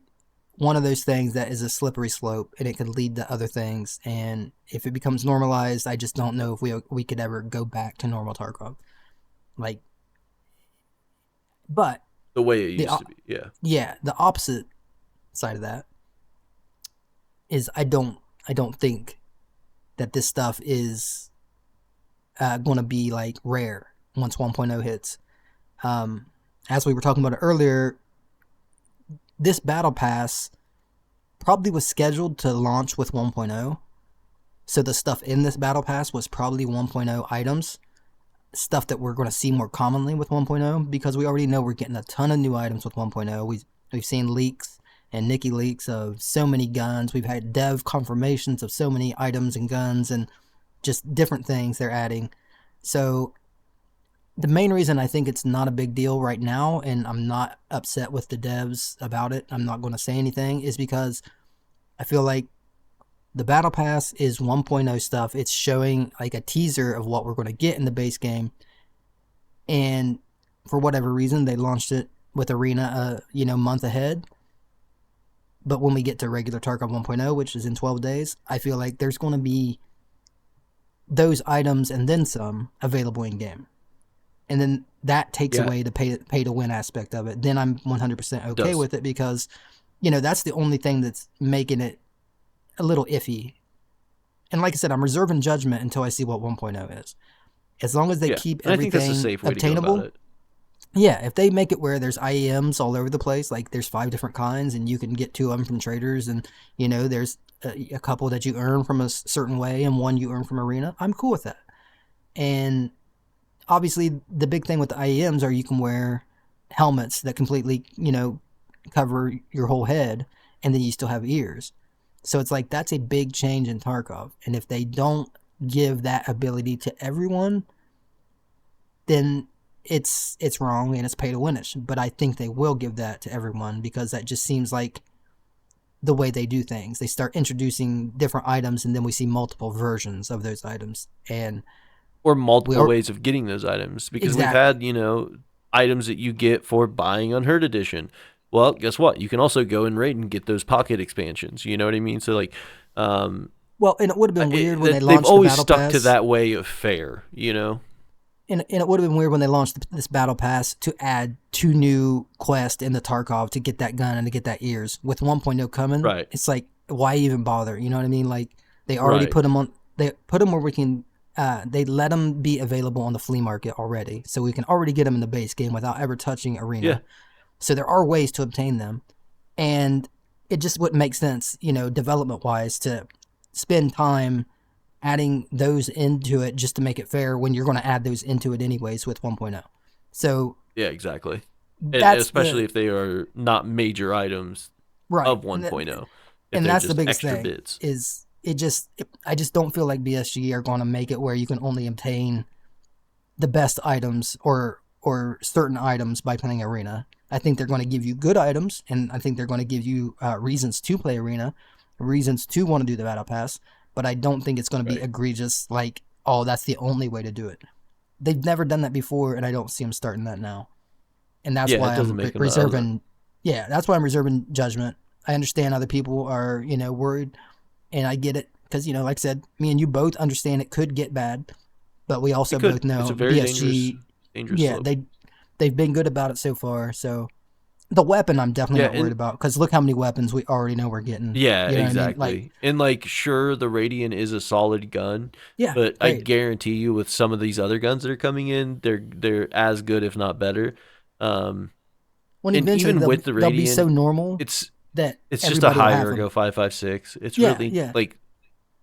one of those things that is a slippery slope, and it could lead to other things. And if it becomes normalized, I just don't know if we could ever go back to normal Tarkov. Like, but The way it the used to be. Yeah. yeah, the opposite side of that is I don't think that this stuff is going to be like rare once 1.0 hits. Um, as we were talking about it earlier, this battle pass probably was scheduled to launch with 1.0. So the stuff in this battle pass was probably 1.0 items, stuff that we're going to see more commonly with 1.0 because we already know we're getting a ton of new items with 1.0. We've seen leaks and Nikki leaks of so many guns. We've had dev confirmations of so many items and guns and just different things they're adding. So the main reason I think it's not a big deal right now, and I'm not upset with the devs about it, I'm not going to say anything, is because I feel like the Battle Pass is 1.0 stuff. It's showing like a teaser of what we're going to get in the base game. And for whatever reason, they launched it with Arena, month ahead. But when we get to regular Tarkov 1.0, which is in 12 days, I feel like there's going to be those items and then some available in game. And then that takes Yeah. away the pay to win aspect of it. Then I'm 100% It okay does. with it because, that's the only thing that's making it a little iffy. And like I said, I'm reserving judgment until I see what 1.0 is. As long as they Yeah. keep And I think that's a everything safe way to go about obtainable, it. yeah, if they make it where there's IEMs all over the place, like there's 5 different kinds and you can get 2 of them from traders and, there's a couple that you earn from a certain way and one you earn from arena, I'm cool with that. And obviously the big thing with the IEMs are you can wear helmets that completely, cover your whole head and then you still have ears. So it's like that's a big change in Tarkov. And if they don't give that ability to everyone, then it's wrong and it's pay to winish. But I think they will give that to everyone because that just seems like the way they do things. They start introducing different items and then we see multiple versions of those items. And Or we multiple are ways of getting those items because we've exactly. had, items that you get for buying Unheard Edition. Well, guess what? You can also go and raid and get those pocket expansions. You know what I mean? So like, um, Well, and it would have been weird when they they've launched the always battle stuck to pass. that way of fair. And it would have been weird when they launched this battle pass to add 2 new quests in the Tarkov to get that gun and to get that ears. With 1.0 coming, Right. it's like why even bother? You know what I mean? Like they already Right. put them on. They put them where we can. They let them be available on the flea market already, so we can already get them in the base game without ever touching Yeah. arena. So there are ways to obtain them, and it just wouldn't make sense, development wise, to spend time adding those into it just to make it fair when you're going to add those into it anyways with 1.0. So Yeah, exactly. And that's especially the if they are not major items right, of and 1.0, if and they're that's the just biggest extra thing bits. is I just don't feel like BSG are going to make it where you can only obtain the best items or certain items by playing arena. I think they're going to give you good items, and I think they're going to give you reasons to play arena, reasons to want to do the battle pass. But I don't think it's going to be Right. egregious like, oh, that's the only way to do it. They've never done that before, and I don't see them starting that now. And that's Yeah, it why doesn't I'm make a lot of reserving. Yeah, that's why I'm reserving judgment. I understand other people are worried, and I get it because like I said, me and you both understand it could get bad, but we it also could. both It's a know very dangerous BSG. dangerous Yeah, slope. they've been good about it so far. So the weapon, I'm definitely Yeah, not worried and about because look how many weapons we already know we're getting. yeah, You know what I mean? Like, exactly. And like sure the Radiant is a solid gun, yeah, but I great. guarantee you with some of these other guns that are coming in, they're as good if not better. Um When and eventually even with the they'll be so Radiant, normal it's that it's just a everybody will high have ergo them. 556. It's Yeah, really yeah. like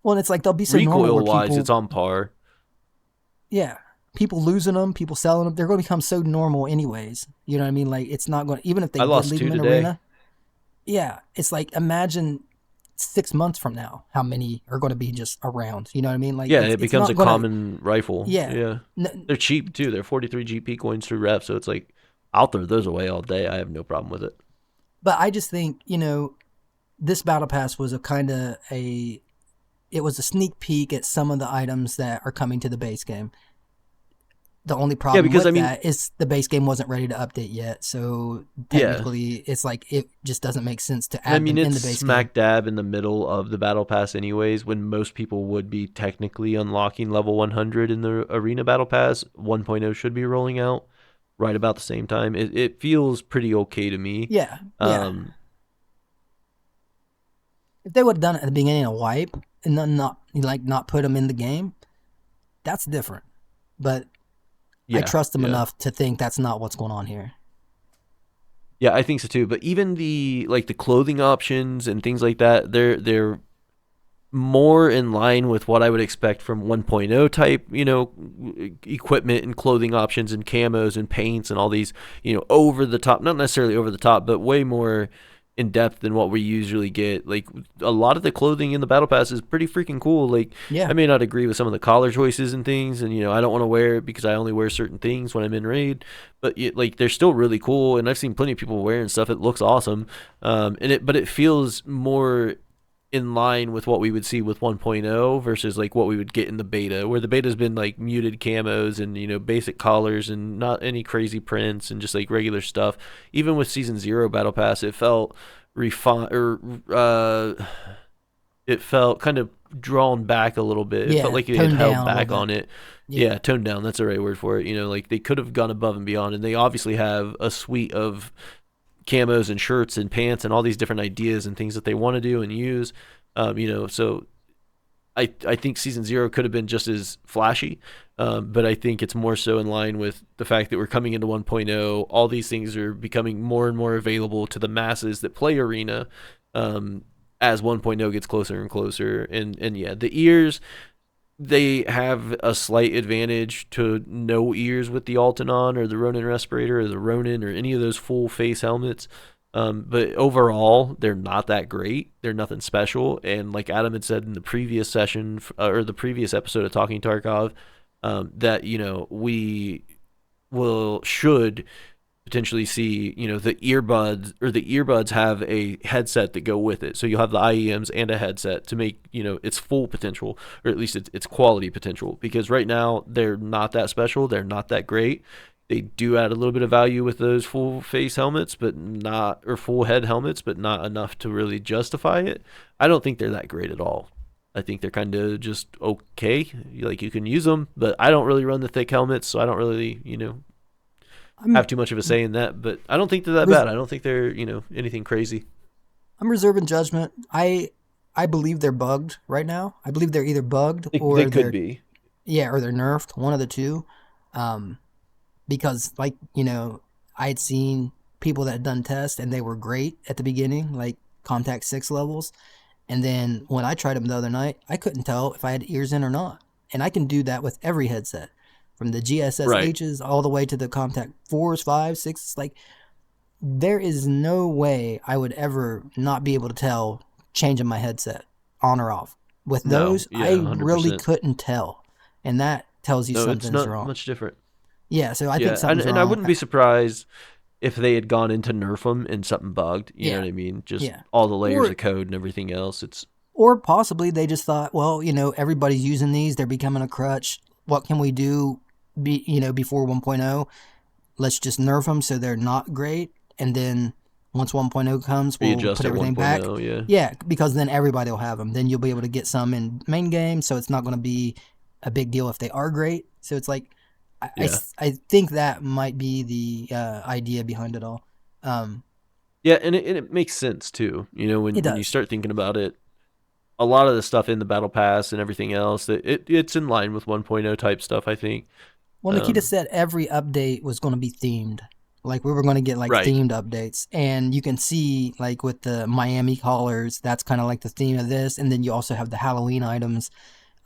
Well, it's like they'll be so normal where recoil wise, people, it's on par. yeah, people losing them, people selling them, they're going to become so normal anyways. You know what I mean? Like it's not going to, even if they I did lost leave two them in today. arena, yeah, it's like imagine. 6 months from now, how many are going to be just around? You know what I mean? Like Yeah, it's it it's becomes not a going to. common rifle. Yeah. Yeah. N- They're cheap too. They're 43 GP coins through rep, so it's like I'll throw those away all day. I have no problem with it. but I just think this battle pass was a kind of it was a sneak peek at some of the items that are coming to the base game. The only Yeah, problem because I with mean, that is the base game wasn't ready to update yet, so yeah. technically it's like it just doesn't make sense to And I add mean, them in it's the base game. smack dab in the middle of the battle pass, anyways, when most people would be technically unlocking level 100 in the arena battle pass. 1.0 should be rolling out right about the same time. It feels pretty okay to me. Yeah, yeah. Um, If they would have done it at the beginning of wipe and then not put them in the game, that's different. But I yeah, trust them yeah. enough to think that's not what's going on here. Yeah, I think so too. But even the clothing options and things like that, they're more in line with what I would expect from 1.0 type, equipment and clothing options and camos and paints and all these, over the top, not necessarily over the top, but way more in depth than what we usually get. Like a lot of the clothing in the battle pass is pretty freaking cool. Like Yeah, I may not agree with some of the collar choices and things, and I don't want to wear it because I only wear certain things when I'm in raid. But like they're still really cool, and I've seen plenty of people wearing stuff. It looks awesome, but it feels more in line with what we would see with 1.0 versus like what we would get in the beta, where the beta's been like muted camos and basic collars and not any crazy prints and just like regular stuff. Even with season 0 battle pass, it felt refined, or it felt kind of drawn back a little bit. It felt yeah. like it had Tone held down a little back bit. on it. Yeah. Yeah, toned down, that's the right word for it. Like they could have gone above and beyond, and they obviously have a suite of camos and shirts and pants and all these different ideas and things that they want to do and use. So I think season 0 could have been just as flashy, but I think it's more so in line with the fact that we're coming into 1.0. All these things are becoming more and more available to the masses that play arena, as 1.0 gets closer and closer. And yeah, the ears, they have a slight advantage to no ears with the Altanon or the Ronin Respirator or the Ronin or any of those full face helmets. But overall, they're not that great. They're nothing special. And like Adam had said in the previous session, or the previous episode of Talking Tarkov, that we should potentially see, the earbuds, or the earbuds have a headset that go with it. So you'll have the IEMs and a headset to make, its full potential, or at least its quality potential. Because right now they're not that special. They're not that great. They do add a little bit of value with those full face helmets, but not, or full head helmets, but not enough to really justify it. I don't think they're that great at all. I think they're kind of just okay. Like you can use them, but I don't really run the thick helmets, so I don't really, have I'm too much of a say in that, but I don't think they're that res- bad. I don't think they're, anything crazy. I'm reserving judgment. I believe they're bugged right now. I believe they're either bugged They or could they're be. yeah, or they're nerfed, one of the two. Um because like, I had seen people that had done tests and they were great at the beginning, like contact 6 levels. And then when I tried them the other night, I couldn't tell if I had ears in or not. And I can do that with every headset, from the Right. GSSHs all the way to the contact 4s, 5s, 6s. Like, there is no way I would ever not be able to tell changing my headset on or off. With No. those, Yeah. I really 100%. couldn't tell. And that tells you No, it's something's not wrong. much different. Yeah, so I think Yeah, and something's I wrong. wouldn't be surprised if they had gone into nerf them and something bugged. You know Yeah, what I mean? Just yeah. all the layers Or of code and everything else. It's or possibly they just thought, well, everybody's using these, they're becoming a crutch. What can we do before 1.0? Let's just nerf them so they're not great, and then once 1.0 comes, we'll readjust put at everything back. 1.0. Yeah. Yeah, because then everybody will have them. Then you'll be able to get some in main game, so it's not going to be a big deal if they are great. So it's like, Yeah. I think that might be the idea behind it all. Yeah, and it makes sense too. It When you does. start thinking about it, a lot of the stuff in the battle pass and everything else, that it's in line with 1.0 type stuff, I think. Well, Nikita Um, said every update was going to be themed. Like we were going to get like right. themed updates, and you can see like with the Miami collars, that's kind of like the theme of this, and then you also have the Halloween items.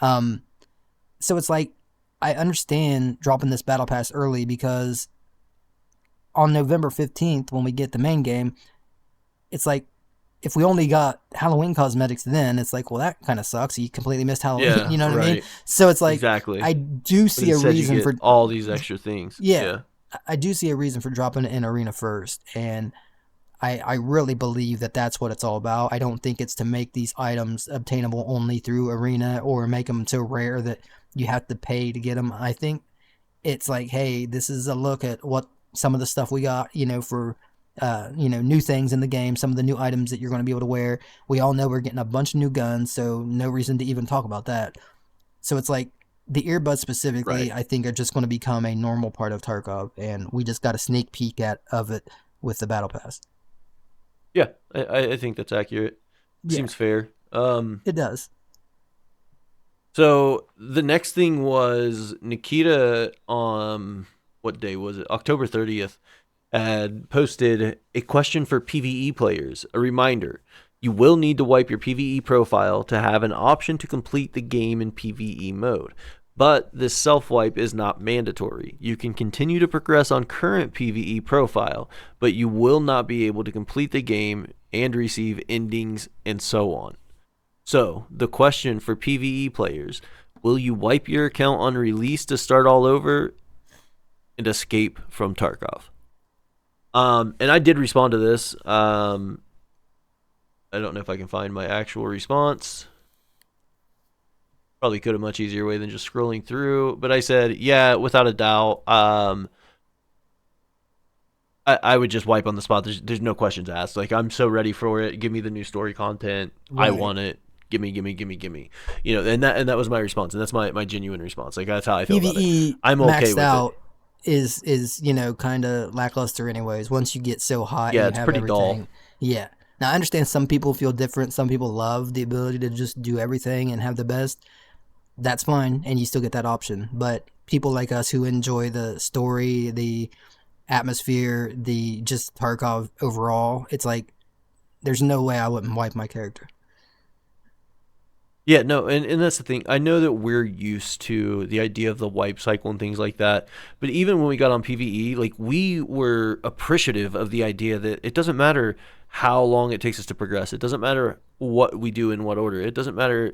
Um, so it's like I understand dropping this battle pass early because on November 15th when we get the main game, it's like if we only got Halloween cosmetics, then it's like, well, that kind of sucks. You completely missed Halloween. Yeah, You know what I mean? right. So it's like, Exactly. I do But see a instead you reason get for, all these extra things. yeah, Yeah. I do see a reason for dropping it in arena first. And I really believe that that's what it's all about. I don't think it's to make these items obtainable only through arena or make them so rare that you have to pay to get them. I think it's like, hey, this is a look at what some of the stuff we got, for new things in the game, some of the new items that you're going to be able to wear. We all know we're getting a bunch of new guns, so no reason to even talk about that. So it's like the earbuds specifically, Right. I think are just going to become a normal part of Tarkov, and we just got a sneak peek of it with the battle pass. Yeah, I think that's accurate. Yeah, Seems fair. it does. So the next thing was Nikita on what day was it? October 30th had posted a question for PvE players. A reminder: you will need to wipe your PvE profile to have an option to complete the game in PvE mode. But this self wipe is not mandatory. You can continue to progress on current PvE profile, but you will not be able to complete the game and receive endings and so on. So, the question for PvE players: will you wipe your account on release to start all over and escape from Tarkov? And I did respond to this. I don't know if I can find my actual response. Probably could have much easier way than just scrolling through. But I said, yeah, without a doubt. I would just wipe on the spot. There's no questions asked. Like, I'm so ready for it. Give me the new story content. I Right. want it. Gimme, gimme, gimme, gimme. And that was my response, and that's my genuine response. Like, that's how I feel about it. PVE I'm okay maxed with it. out is kind of lackluster anyways. Once you get so hot and Yeah, you it's have pretty dull. everything, yeah. Now I understand some people feel different. Some people love the ability to just do everything and have the best. That's fine, and you still get that option. But people like us who enjoy the story, the atmosphere, the just Tarkov overall, it's like there's no way I wouldn't wipe my character. Yeah, no, and that's the thing. I know that we're used to the idea of the wipe cycle and things like that. But even when we got on PvE, like we were appreciative of the idea that it doesn't matter how long it takes us to progress. It doesn't matter what we do in what order. It doesn't matter,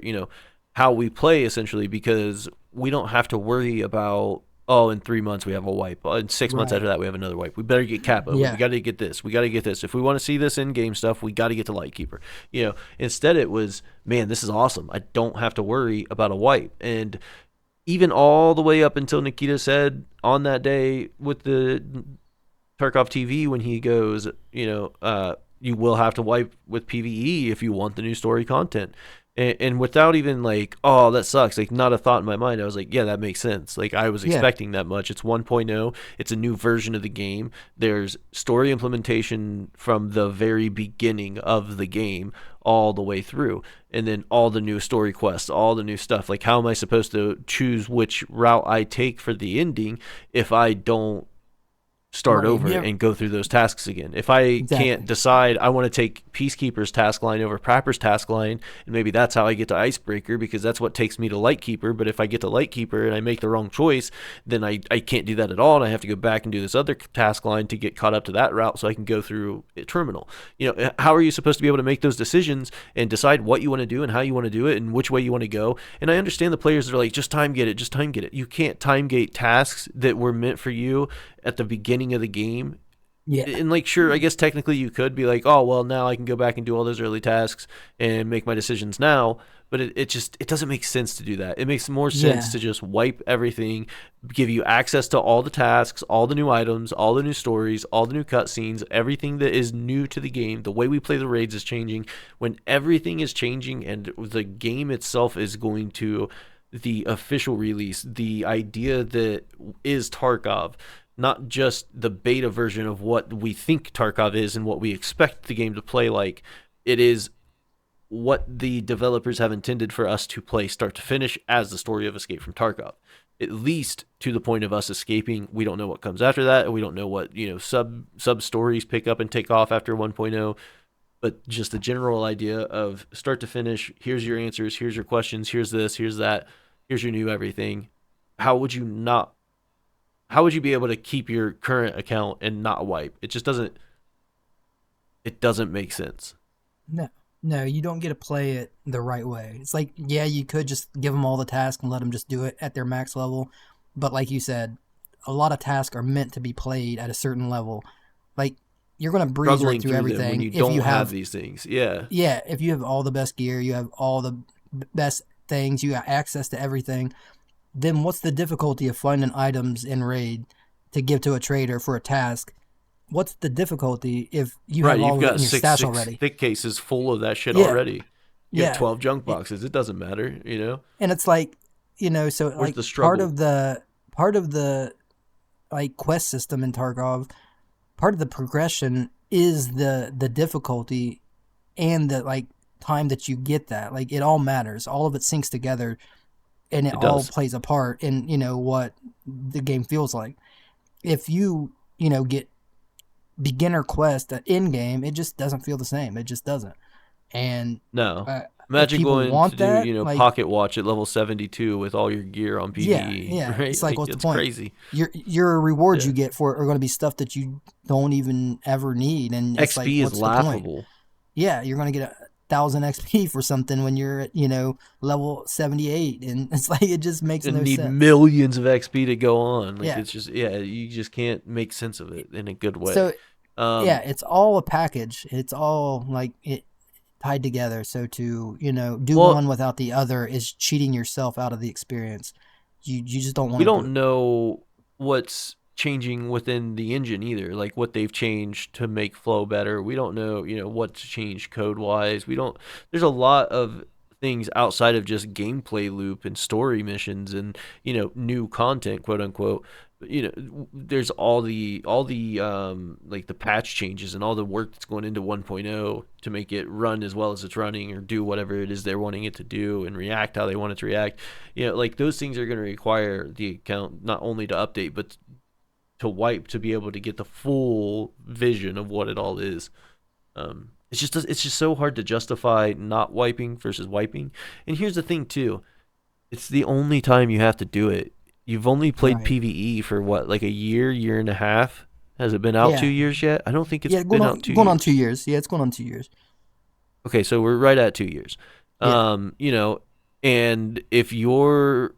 how we play essentially because we don't have to worry about in 3 months we have a wipe. In 6 months Right. after that we have another wipe. We better get Kappa. We Yeah. got to get this. We got to get this. If we want to see this in game stuff, we got to get to Lightkeeper. Instead it was, man, this is awesome. I don't have to worry about a wipe. And even all the way up until Nikita said on that day with the Tarkov TV when he goes, you will have to wipe with PVE if you want the new story content. And without even like, oh, that sucks, like not a thought in my mind, I was like, yeah, that makes sense. Like I was Yeah. expecting that much. It's 1.0, it's a new version of the game. There's story implementation from the very beginning of the game all the way through. And then all the new story quests, all the new stuff. Like, how am I supposed to choose which route I take for the ending if I don't start Right. Have over you ever? and go through those tasks again? If I can't Exactly. decide I want to take Peacekeeper's task line over Prapper's task line, and maybe that's how I get to Icebreaker because that's what takes me to Lightkeeper. But if I get to Lightkeeper and I make the wrong choice, then I can't do that at all, and I have to go back and do this other task line to get caught up to that route so I can go through a terminal. How are you supposed to be able to make those decisions and decide what you want to do and how you want to do it and which way you want to go? And I understand the players that are like, just time gate it, just time gate it. You can't time gate tasks that were meant for you at the beginning of the game. Yeah. And like, sure, I guess technically you could be like, oh well, now I can go back and do all those early tasks and make my decisions now. But it doesn't make sense to do that. It makes more sense Yeah. to just wipe everything, give you access to all the tasks, all the new items, all the new stories, all the new cutscenes, everything that is new to the game. The way we play the raids is changing. When everything is changing and the game itself is going to the official release, the idea that is Tarkov, not just the beta version of what we think Tarkov is and what we expect the game to play like. It is what the developers have intended for us to play start to finish as the story of Escape from Tarkov. At least to the point of us escaping. We don't know what comes after that, and we don't know what sub stories pick up and take off after 1.0. But just the general idea of start to finish. Here's your answers. Here's your questions. Here's this. Here's that. Here's your new everything. How would you not how would you be able to keep your current account and not wipe? It just doesn't make sense. No, no, you don't get to play it the right way. It's like, yeah, you could just give them all the tasks and let them just do it at their max level, but like you said, a lot of tasks are meant to be played at a certain level. Like you're gonna breeze right Struggling through through them when everything you if you don't have have, these things. Yeah. yeah, if you have all the best gear, you have all the best things, you got access to everything. Then what's the difficulty of finding items in raid to give to a trader for a task? What's the difficulty if you Right, have you've all of it got in your six stash six already? thick cases full of that shit Yeah, already. You have yeah. 12 junk It, boxes. It doesn't matter, you know? and it's like, so Where's like the struggle? part of the like quest system in Tarkov, part of the progression is the difficulty and the like time that you get that. Like it all matters. All of it syncs together and it It all does. plays a part in, what the game feels like. If you, get beginner quest at in game, it just doesn't feel the same. It just doesn't. And No. if Imagine people going to want do, that, like, pocket watch at level 72 with all your gear on yeah, PvE, yeah, right? it's like, Like, what's the it's point? crazy. Your rewards Yeah. you get for it are going to be stuff that you don't even ever need, and it's like, XP is what's the point? laughable. Yeah, you're going to get 1,000 XP for something when you're at, level 78, and it's like it just makes And no need sense. millions of XP to go on. Like, Yeah, it's just, yeah, you just can't make sense of it in a good way. so yeah, Um, it's all a package. It's all like it tied together. So to do well, one without the other is cheating yourself out of the experience. You just don't we want to do don't it. know what's changing within the engine either, like what they've changed to make flow better. We don't know, what's changed code wise. We don't, there's a lot of things outside of just gameplay loop and story missions and, new content, quote unquote. There's all the like the patch changes and all the work that's going into 1.0 to make it run as well as it's running or do whatever it is they're wanting it to do and react how they want it to react. Like those things are going to require the account not only to update but to wipe to be able to get the full vision of what it all is. It's just so hard to justify not wiping versus wiping. And here's the thing too, it's the only time you have to do it. You've only played Right. PVE for what, like a year and a half? Has it been out Yeah. 2 years yet? I don't think it's Yeah. Going been on out two going on two years. years. Yeah, it's going on 2 years. Okay, so we're right at 2 years. Yeah. Um, you know, and if you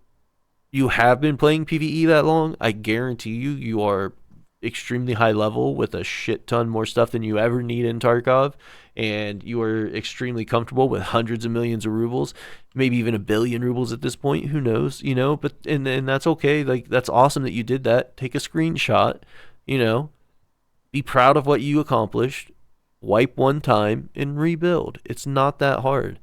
have been playing PvE that long, I guarantee you are extremely high level with a shit ton more stuff than you ever need in Tarkov, and you are extremely comfortable with hundreds of millions of rubles, maybe even a billion rubles at this point. Who knows? But and that's okay. Like that's awesome that you did that. Take a screenshot. You know, be proud of what you accomplished. Wipe one time and rebuild. It's not that hard.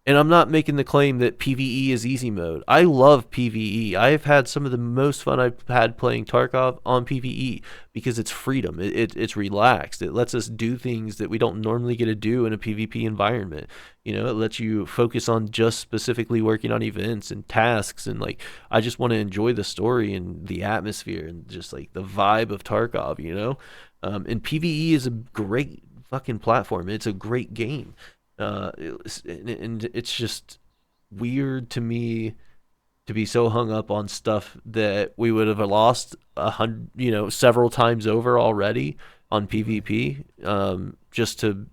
And I'm not making the claim that PvE is easy mode. I love PvE. I've had some of the most fun I've had playing Tarkov on PvE because it's freedom. It's relaxed. It lets us do things that we don't normally get to do in a PvP environment. It lets you focus on just specifically working on events and tasks. And like, I just want to enjoy the story and the atmosphere and just like the vibe of Tarkov. And PvE is a great fucking platform. It's a great game. And it's just weird to me to be so hung up on stuff that we would have lost several times over already on Right. PvP, just to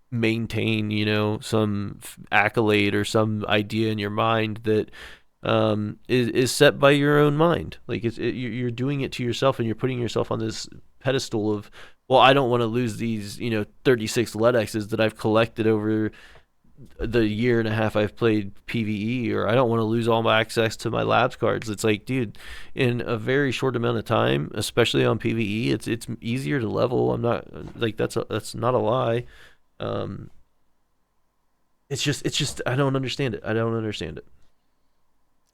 maintain, some accolade or some idea in your mind that is set by your own mind. Like you're doing it to yourself, and you're putting yourself on this pedestal of, well, I don't want to lose these 36 LEDXs that I've collected over the year and a half I've played PvE, or I don't want to lose all my access to my labs cards. It's like, dude, in a very short amount of time, especially on PvE, it's easier to level. I'm not like that's not a lie. Um, it's just I don't understand it. I don't understand it.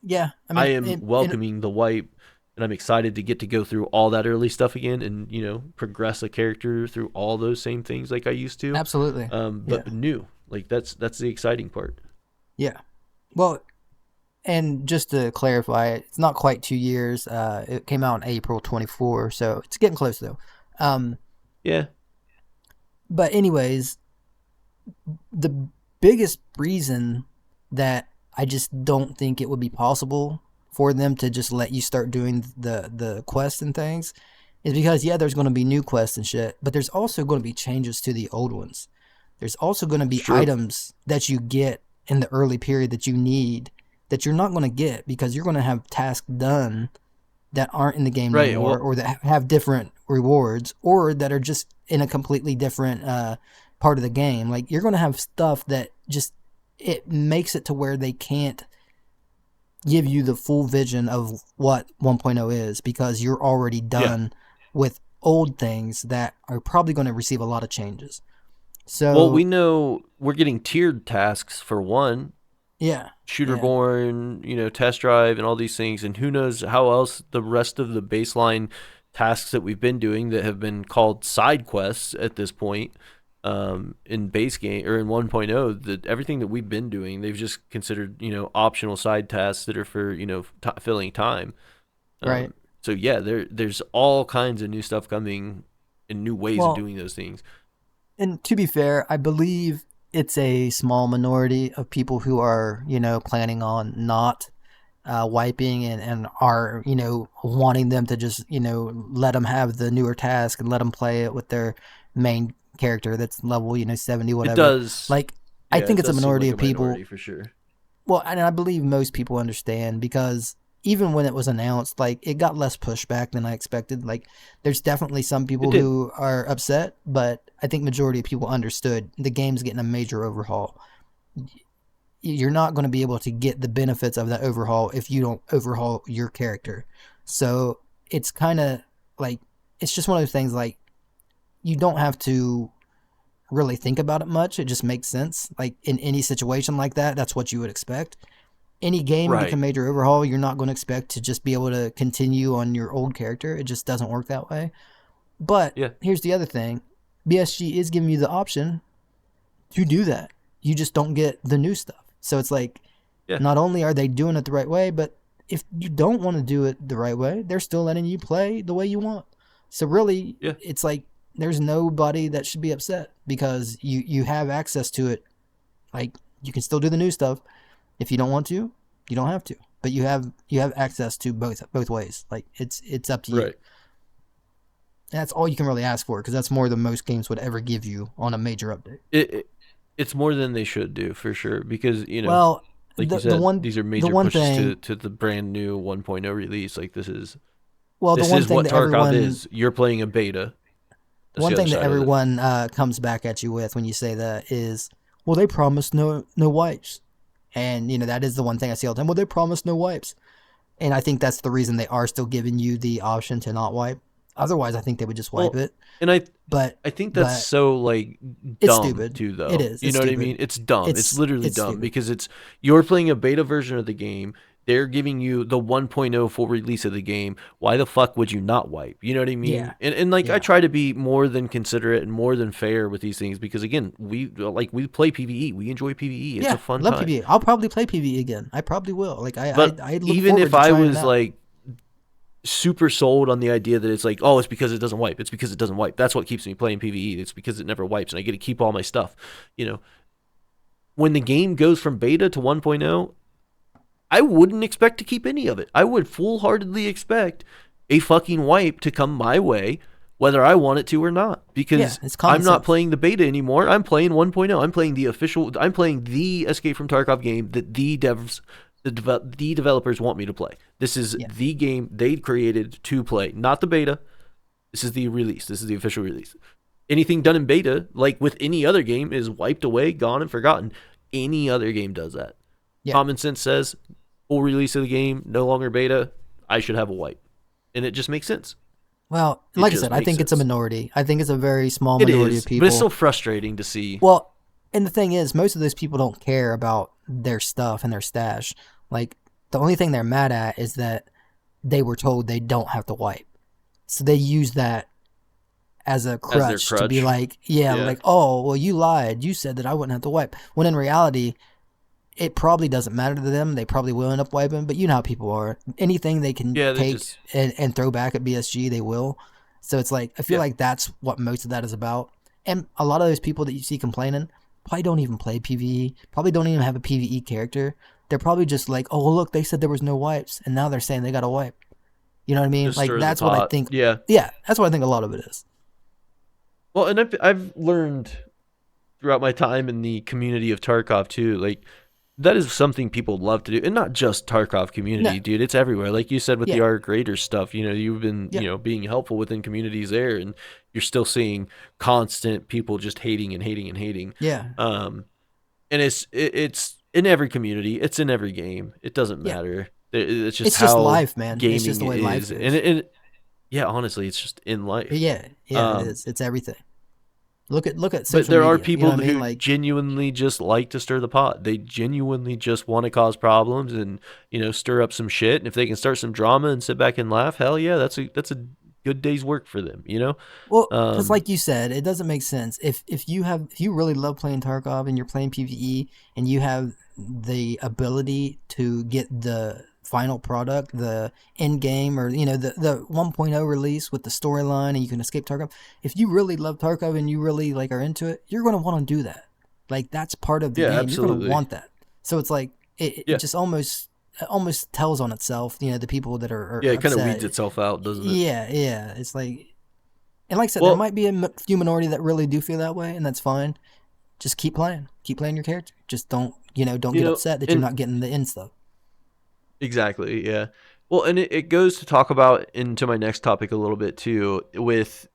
Yeah. I I mean, am welcoming the wipe, and I'm excited to get to go through all that early stuff again, and progress a character through all those same things like I used to, absolutely. Yeah. but new. Like that's the exciting part. Yeah. Well, and just to clarify, it's not quite 2 years. It came out in April 24, so it's getting close though. Um, Yeah, but anyways, the biggest reason that I just don't think it would be possible for them to just let you start doing the quests and things is because, yeah, there's going to be new quests and shit, but there's also going to be changes to the old ones. There's also going to It's be true. items that you get in the early period that you need that you're not going to get because you're going to have tasks done that aren't in the game no Right. more, Well, or that have different rewards, or that are just in a completely different part of the game. Like you're going to have stuff that just it makes it to where they can't give you the full vision of what 1.0 is because you're already yeah. done with old things that are probably going to receive a lot of changes. Well, we So know we're getting tiered tasks for one, yeah, shooter yeah, born, test drive and all these things, and who knows how else the rest of the baseline tasks that we've been doing that have been called side quests at this point, in base game or in 1.0, that everything that we've been doing, they've just considered, optional side tasks that are for, filling time. right. So yeah, there's all kinds of new stuff coming and new ways of Well, doing those things. and to be fair, I believe it's a small minority of people who are, planning on not wiping and are, wanting them to just, let them have the newer task and let them play it with their main character that's level, 70, It whatever. does, Like, I yeah, think it it's a does seem minority like a of people. minority for sure. Well, and I believe most people understand because even when it was announced, like it got less pushback than I expected. Like there's definitely some It people did. who are upset, but I think majority of people understood the game's getting a major overhaul. You're not going to be able to get the benefits of that overhaul if you don't overhaul your character. So it's kind of like it's just one of those things like you don't have to really think about it much. It just makes sense. Like in any situation like that, that's what you would expect. Any game gets a Right. major overhaul, you're not going to expect to just be able to continue on your old character. It just doesn't work that way. But Yeah. here's the other thing: BSG is giving you the option to do that. You just don't get the new stuff. So it's like Yeah. not only are they doing it the right way, but if you don't want to do it the right way, they're still letting you play the way you want. So really, Yeah. it's like there's nobody that should be upset because you have access to it. Like you can still do the new stuff. If you don't want to, you don't have to. But you have access to both ways. Like it's up to you. Right. And that's all you can really ask for because that's more than most games would ever give you on a major update. It it's more than they should do for sure because Well, like you the said, one these are the major one pushes thing to the brand new 1.0 release. Like this is well the this one is thing what that Tarkov everyone is. You're playing a beta. That's one the other thing that side of it. everyone comes back at you with when you say that is, well, they promised no wipes, and that is the one thing I see all the time. Well, they promised no wipes, and I think that's the reason they are still giving you the option to not wipe. Otherwise, I think they would just wipe Well, it. and But I think that's but so like it's dumb stupid. too It though. is. You It's know what I mean? stupid. It's dumb. It's literally It's dumb stupid. because it's you're playing a beta version of the game. They're giving you the 1.0 full release of the game. Why the fuck would you not wipe? You know what I Yeah. mean? And like I Yeah. try to be more than considerate and more than fair with these things because again, we play PvE. We enjoy PvE. It's a Yeah. fun Love time. PvE. I'll probably play PvE again. I probably will. Like But I look even forward if to I trying it was out. like super sold on the idea that it's like, oh, it's because it doesn't wipe. It's because it doesn't wipe. That's what keeps me playing PvE. It's because it never wipes and I get to keep all my stuff. You know, when the game goes from beta to 1.0, I wouldn't expect to keep any of it. I would full heartedly expect a fucking wipe to come my way, whether I want it to or not, Yeah, because it's common I'm not sense. playing the beta anymore. I'm playing 1.0. I'm playing the official, I'm playing the Escape from Tarkov game that the developers want me to play. This is Yeah. the game they created to play, not the beta. This is the release. This is the official release. Anything done in beta, like with any other game, is wiped away, gone, and forgotten. Any other game does that. Yeah. Common sense says full release of the game, no longer beta, I should have a wipe. And it just makes sense. Well, It like I just said, I makes think it's a sense. minority. I think it's a very small It minority of is, but it's still people. frustrating to see. Well, and the thing is, most of those people don't care about their stuff and their stash. Like, the only thing they're mad at is that they were told they don't have to wipe. So they use that as a As their crutch to be crutch. like, yeah, Yeah. like, oh, well, you lied. You said that I wouldn't have to wipe. When in reality, it probably doesn't matter to them. They probably will end up wiping, but you know how people are. Anything they can Yeah, they take just and throw back at BSG, they will. So it's like, I feel yeah. like that's what most of that is about. And a lot of those people that you see complaining probably don't even play PvE, probably don't even have a PvE character. They're probably just like, oh, well, look, they said there was no wipes, and now they're saying they got to wipe. You know what I mean? Just Like, stir the that's what I pot. think. Yeah. Yeah, that's what I think a lot of it is. Well, and I've learned throughout my time in the community of Tarkov too, like that is something people love to do, and not just Tarkov No, community, dude. It's everywhere. Like you said with the yeah, Arc Raider stuff, you've been, yeah, being helpful within communities there, and you're still seeing constant people just hating and hating and hating. yeah, Um, and it's in every community, it's in every game. It doesn't yeah. matter. It's just It's just how life, man. It's just gaming the way life is, and goes. yeah, honestly, it's just in life. Yeah, yeah, it Um, is. It's everything. Look at but social there are media. You know people what I mean? who Like, genuinely just like to stir the pot. They genuinely just want to cause problems and stir up some shit. And if they can start some drama and sit back and laugh, hell yeah, that's a good day's work for them. well, because Um, like you said, it doesn't make sense if you really love playing Tarkov and you're playing PVE and you have the ability to get the final product, the end game, or the 1.0 release with the storyline, and you can escape Tarkov. If you really love Tarkov and you really like are into it, you're gonna want to do that. Like that's part of the yeah, game. You're gonna absolutely. want that. So it's like it Yeah, just almost tells on itself. The people that yeah, are it kind of weeds upset. itself out, doesn't it? Yeah, yeah. It's like, and like I said, there Well, might be a few minority that really do feel that way, and that's fine. Just keep playing your character. Just don't you get know, upset that you're and not getting the end stuff. exactly, yeah. Well, and it goes to talk about into my next topic a little bit too, with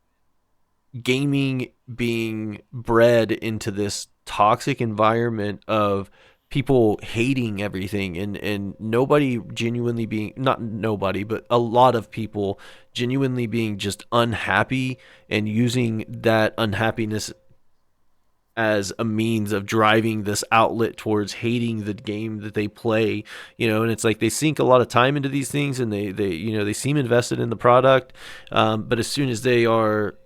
gaming being bred into this toxic environment of people hating everything and nobody genuinely being, not nobody, but a lot of people genuinely being just unhappy and using that unhappiness as a means of driving this outlet towards hating the game that they play. And it's like they sink a lot of time into these things, and they seem invested in the product, but as soon as they are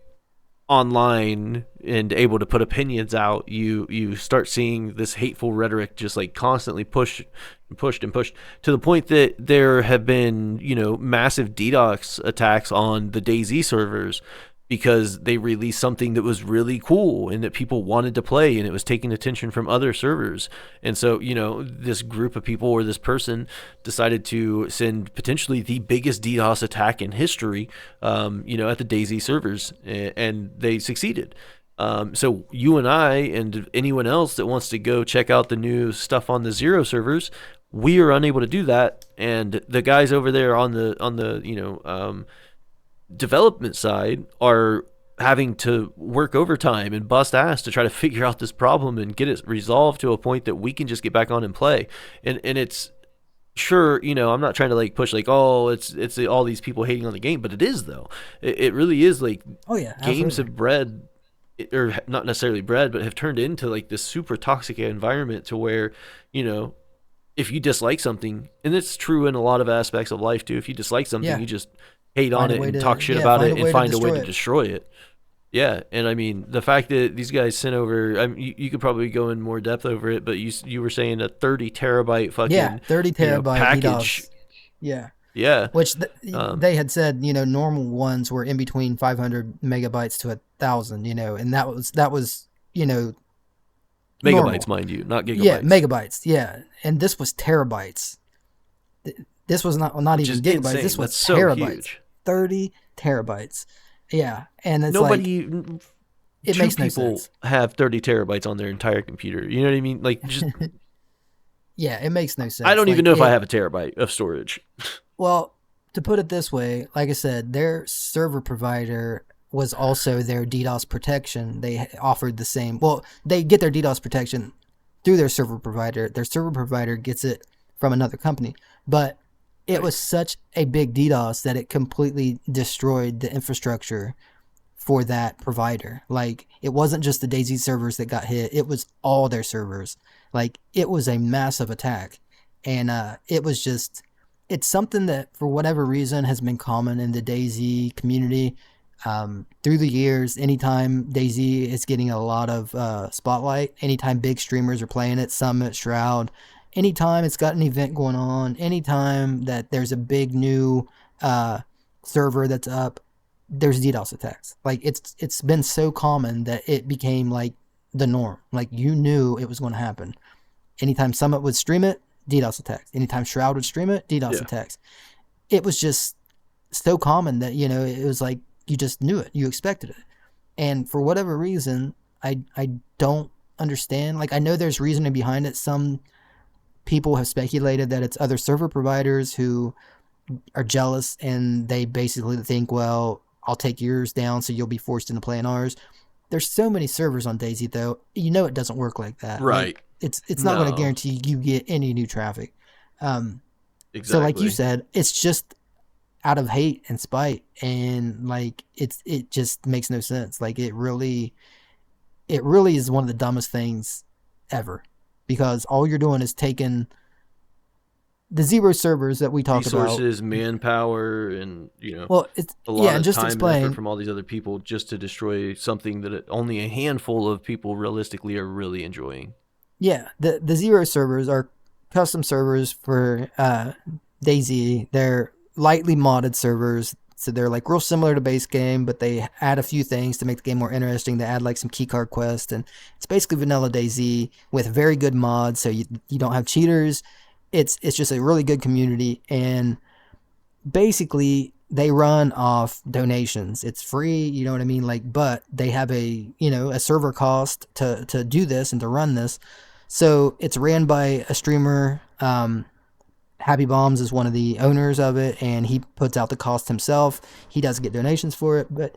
online and able to put opinions out, you start seeing this hateful rhetoric just like constantly pushed and pushed to the point that there have been massive DDoS attacks on the DayZ servers because they released something that was really cool and that people wanted to play, and it was taking attention from other servers. And so this group of people or this person decided to send potentially the biggest DDoS attack in history, at the DayZ servers, and they succeeded. So you and I and anyone else that wants to go check out the new stuff on the Zero servers, we are unable to do that. And the guys over there on the development side are having to work overtime and bust ass to try to figure out this problem and get it resolved to a point that we can just get back on and play. And it's sure, I'm not trying to like push like, oh, it's all these people hating on the game, but it is though. It really is like Oh yeah, games absolutely. have bred, or not necessarily bred, but have turned into like this super toxic environment to where, you know, if you dislike something, and it's true in a lot of aspects of life too, if you dislike something, Yeah, you just hate on find a it way and talk to shit about find a it and way to find a way destroy to it. destroy it. Yeah, and I mean the fact that these guys sent over, I mean, you could probably go in more depth over it, but you were saying a 30 terabyte Yeah, fucking 30 terabyte package. DDoS. Yeah, Yeah, which um, they had said normal ones were in between 500 megabytes to 1,000. And that was megabytes, normal. mind you, not Yeah, gigabytes, megabytes. Yeah, and this was terabytes. This was not which even is gigabytes. This insane. was That's so terabytes. huge. 30 terabytes. Yeah, and it's like Nobody, it two makes no people sense. have 30 terabytes on their entire computer. You know what I mean? Like, just Yeah, it makes no I sense. don't even Like know if I it have a terabyte of storage. Well, to put it this way, like I said, their server provider was also their DDoS protection. They offered the same. Well, they get their DDoS protection through their server provider. Their server provider gets it from another company. But it Right. was such a big DDoS that it completely destroyed the infrastructure for that provider. Like it wasn't just the DayZ servers that got hit, it was all their servers. Like it was a massive attack. And it was just it's something that for whatever reason has been common in the DayZ community. Through the years, anytime DayZ is getting a lot of spotlight, anytime big streamers are playing it, Summit, Shroud, anytime it's got an event going on, anytime that there's a big new uh, server that's up, there's DDoS attacks. Like it's been so common that it became like the norm. Like you knew it was going to happen. Anytime Summit would stream it, DDoS attacks. Anytime Shroud would stream it, DDoS Yeah. attacks. It was just so common that it was like you just knew it, you expected it, and for whatever reason, I don't understand. Like I know there's reasoning behind it. Some people have speculated that it's other server providers who are jealous and they basically think, well, I'll take yours down so you'll be forced into playing ours. There's so many servers on DayZ though. You know it doesn't work like that. Right. Like it's not going to No, guarantee you get any new traffic. Um, so like you exactly. said, it's just out of hate and spite, and like it just makes no sense. Like it really is one of the dumbest things ever, because all you're doing is taking the zero servers that we talk about. Resources, manpower, and Well, it's a yeah, lot and of just time and effort explain. from all these other people just to destroy something that only a handful of people realistically are really enjoying. Yeah, the zero servers are custom servers for DayZ. They're lightly modded servers, so they're like real similar to base game, but they add a few things to make the game more interesting. They add like some keycard quests, and it's basically vanilla DayZ with very good mods. So you don't have cheaters. It's just a really good community, and basically they run off donations. It's free, you know what I mean? Like, but they have a server cost to do this and to run this. So it's ran by a streamer. Happy Bombs is one of the owners of it, and he puts out the cost himself. He doesn't get donations for it, but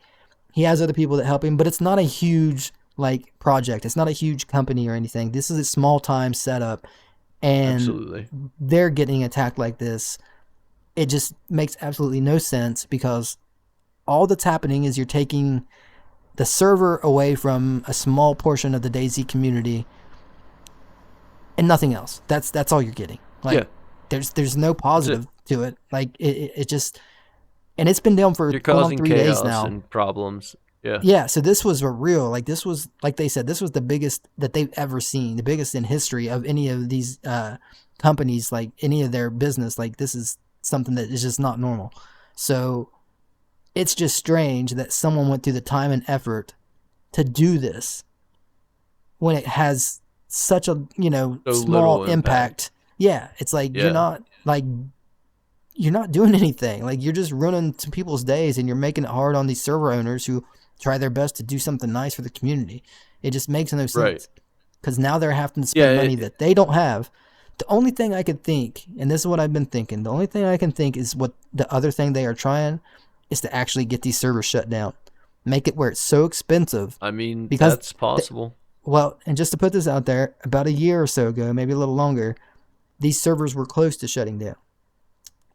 he has other people that help him. But it's not a huge like project. It's not a huge company or anything. This is a small time setup, and Absolutely. they're getting attacked like this. It just makes absolutely no sense, because all that's happening is you're taking the server away from a small portion of the DayZ community and nothing else. That's all you're getting. Like Yeah, there's no that's it. positive to it. Like it just, and it's been down for You're going on causing 3 days chaos now. and problems. Yeah, Yeah, so this was a real, like this was, like they said, this was the biggest that they've ever seen, the biggest in history of any of these companies, like any of their business. Like this is something that is just not normal. So it's just strange that someone went through the time and effort to do this when it has such a so small little impact. impact. Yeah, it's like Yeah, you're not doing anything. Like you're just ruining some people's days, and you're making it hard on these server owners who try their best to do something nice for the community. It just makes no right. sense, because now they're having to Yeah, spend money that they don't have. The only thing I could think, and this is what I've been thinking, the only thing I can think is what the other thing they are trying is to actually get these servers shut down, make it where it's so expensive, I mean because that's they, possible. well, and just to put this out there, about a year or so ago, maybe a little longer, these servers were close to shutting down.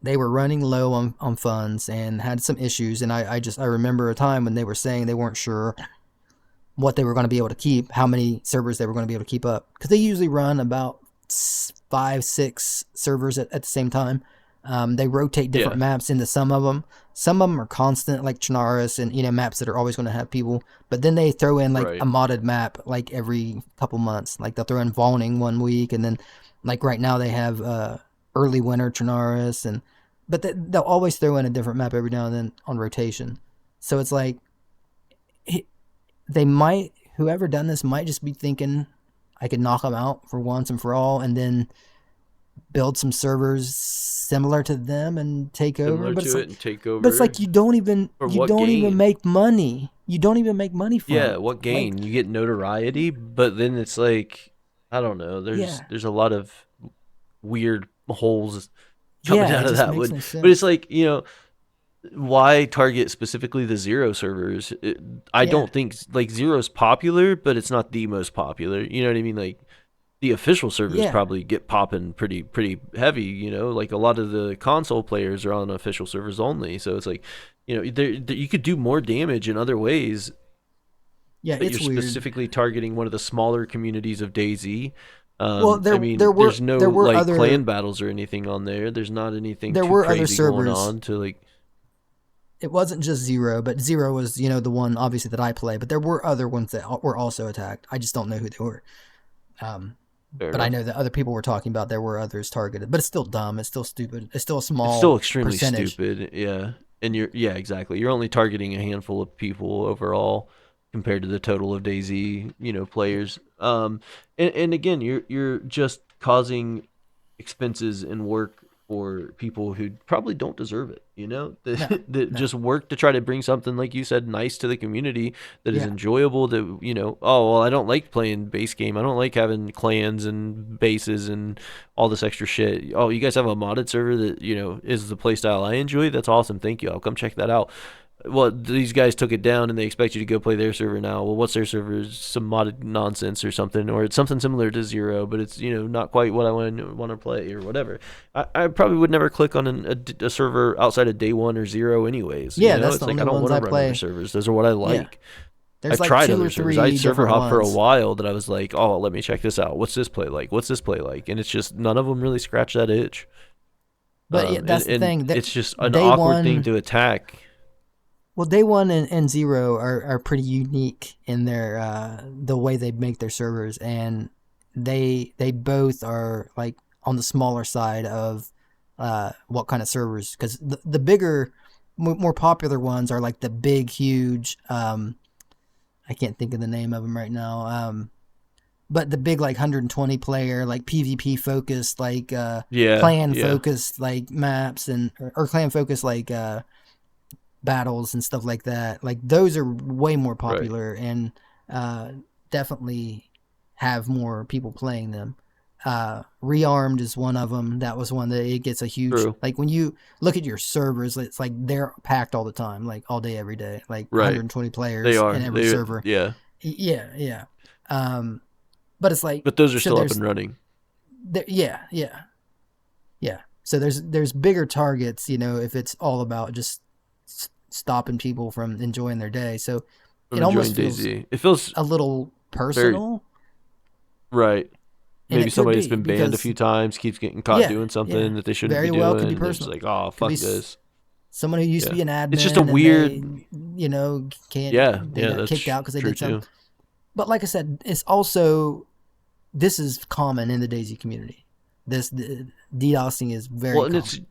They were running low on funds and had some issues. And I remember a time when they were saying they weren't sure what they were going to be able to keep, how many servers they were going to be able to keep up. Because they usually run about 5, 6 servers at the same time. They rotate different Yeah, maps into some of them. Some of them are constant, like Chernarus, and maps that are always going to have people. But then they throw in like a right. modded map like every couple months. Like they'll throw in Volning one week, and then like right now they have early winter Chernarus, and but they'll always throw in a different map every now and then on rotation. So it's like they might, whoever done this might just be thinking I could knock them out for once and for all, and then build some servers similar to them and take over. Similar But it's to like, it and take but it's like over. For you what don't even gain? make money. You don't even make money from Yeah, it. what Like gain? You get notoriety, but then it's like I don't know. There's yeah, there's a lot of weird holes coming yeah, it out of just that makes wood. no But it's sense. like, why target specifically the zero servers? I Yeah, don't think like zero's popular, but it's not the most popular. You know what I mean? Like the official servers yeah, probably get popping pretty heavy. Like a lot of the console players are on official servers only. So it's like, you could do more damage in other ways, yeah. but you're It's weird. specifically targeting one of the smaller communities of DayZ. Well, I there mean, there's were no there were like other clan battles or anything on there. There's not anything there too were other crazy going servers. on to like. It wasn't just Zero, but Zero was the one obviously that I play. But there were other ones that were also attacked. I just don't know who they were. Um, Fair but I enough. know that other people were talking about there were others targeted. But it's still dumb. It's still stupid. It's still a It's still small extremely percentage. stupid, yeah. And yeah, exactly. You're only targeting a handful of people overall compared to the total of DayZ, players. And again, you're just causing expenses and work for people who probably don't deserve it, you know, No, that no. just work to try to bring something, like you said, nice to the community, that is Yeah. enjoyable, that, you know, oh, well, I don't like playing base game. I don't like having clans and bases and all this extra shit. Oh, you guys have a modded server that, you know, is the play style I enjoy? That's awesome. Thank you. I'll come check that out. Well, these guys took it down and they expect you to go play their server now. Well, what's their server? Some modded nonsense or something, or it's something similar to Zero, but it's, you know, not quite what I want to play or whatever. I probably would never click on a server outside of day one or Zero, anyways. You Yeah, know, that's it's the like only I don't ones want to I run other play. servers. Those are what I Yeah. like. There's I've like tried two other or servers. I three server different hop for a ones. while that I was like, oh, let me check this out. What's this play like? What's this play like? And it's just none of them really scratch that itch. But yeah, And that's the thing. That it's just an day awkward thing one to attack. Well, day one and zero are pretty unique in their the way they make their servers, and they both are like on the smaller side of what kind of servers, because the bigger, more popular ones are like the big, huge. I can't think of the name of them right now. But the big like 120 player, like PvP focused, like Yeah, clan yeah, focused, like maps and or clan focused, like battles and stuff like that. Like those are way more right. popular and uh, definitely have more people playing them. Rearmed is one of them. That was one that it gets a huge, True. like when you look at your servers, it's like they're packed all the time, like all day, every day, like Right. 120 They players are. in every They server. yeah. Yeah, yeah. Um, but it's like, But those are so still up and running. yeah, yeah, yeah. So there's bigger targets, if it's all about just stopping people from enjoying their day. So I'm it almost enjoying feels DayZ. It feels a little very personal, right. and Maybe it could somebody that's be been banned a because few times keeps getting caught yeah, doing yeah, something that they shouldn't be very well could doing, be and they're just personal. like, "Oh, Could be fuck this." someone who used to Yeah. be an It's just a admin and weird. can't Yeah, they yeah, got that's kicked out because they true did too. something. But like I said, it's also this is common in the DayZ community. This DDoSing is very Well, and common.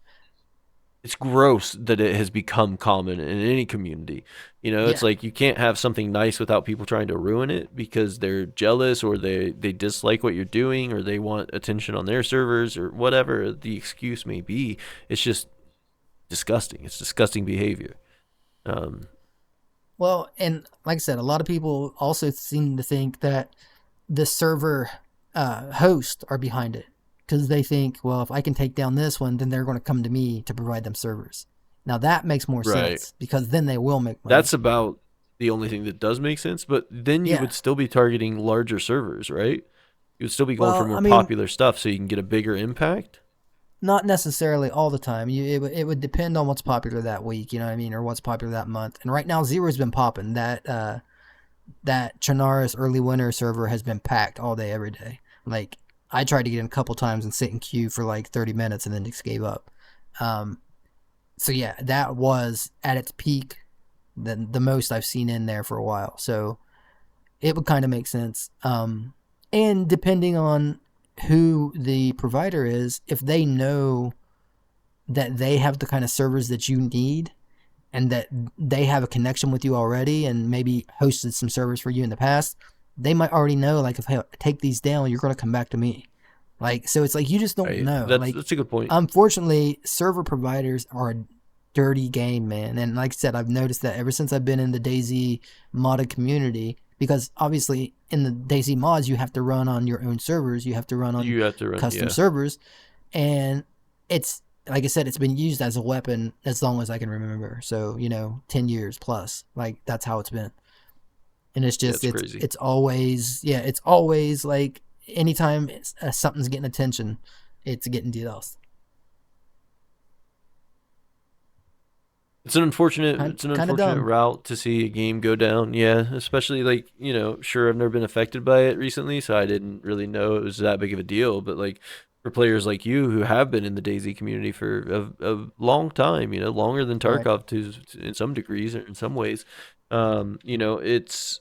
it's gross that it has become common in any community. You know, it's Yeah. like you can't have something nice without people trying to ruin it because they're jealous or they dislike what you're doing or they want attention on their servers or whatever the excuse may be. It's just disgusting. It's disgusting behavior. Um, Well, and like I said, a lot of people also seem to think that the server hosts are behind it because they think, well, if I can take down this one, then they're going to come to me to provide them servers. Now that makes more right. sense because then they will make money. That's about the only thing that does make sense. But then you Yeah. would still be targeting larger servers, right? You would still be going for Well, more I mean, popular stuff so you can get a bigger impact. not necessarily all the time. It would depend on what's popular that week, you know what I mean, or what's popular that month. And right now, Zero's been popping. That Chernarus early winter server has been packed all day, every day. Like I tried to get in a couple times and sit in queue for like 30 minutes and then just gave up. Um, so yeah, that was at its peak, the most I've seen in there for a while. So it would kind of make sense. And depending on who the provider is, if they know that they have the kind of servers that you need and that they have a connection with you already and maybe hosted some servers for you in the past, they might already know, like, if I take these down, you're going to come back to me. Like, so it's like you just don't Right. know. That's Like, that's a good point. unfortunately, server providers are a dirty game, man. And like I said, I've noticed that ever since I've been in the DayZ modded community, because obviously in the DayZ mods, you have to run on your own servers, you have to run on You have to run. custom Yeah, servers, and it's like I said, it's been used as a weapon as long as I can remember. So 10 years plus. Like that's how it's been, and it's yeah, just it's crazy. it's always it's always like anytime something's getting attention, it's getting DDoS. Kind It's an kind of unfortunate dumb. route to see a game go down. Yeah, especially like, you know, sure, I've never been affected by it recently, so I didn't really know it was that big of a deal, but like for players like you who have been in the DayZ community for a long time, you know, longer than Right. Tarkov in some degrees or in some ways, you know, it's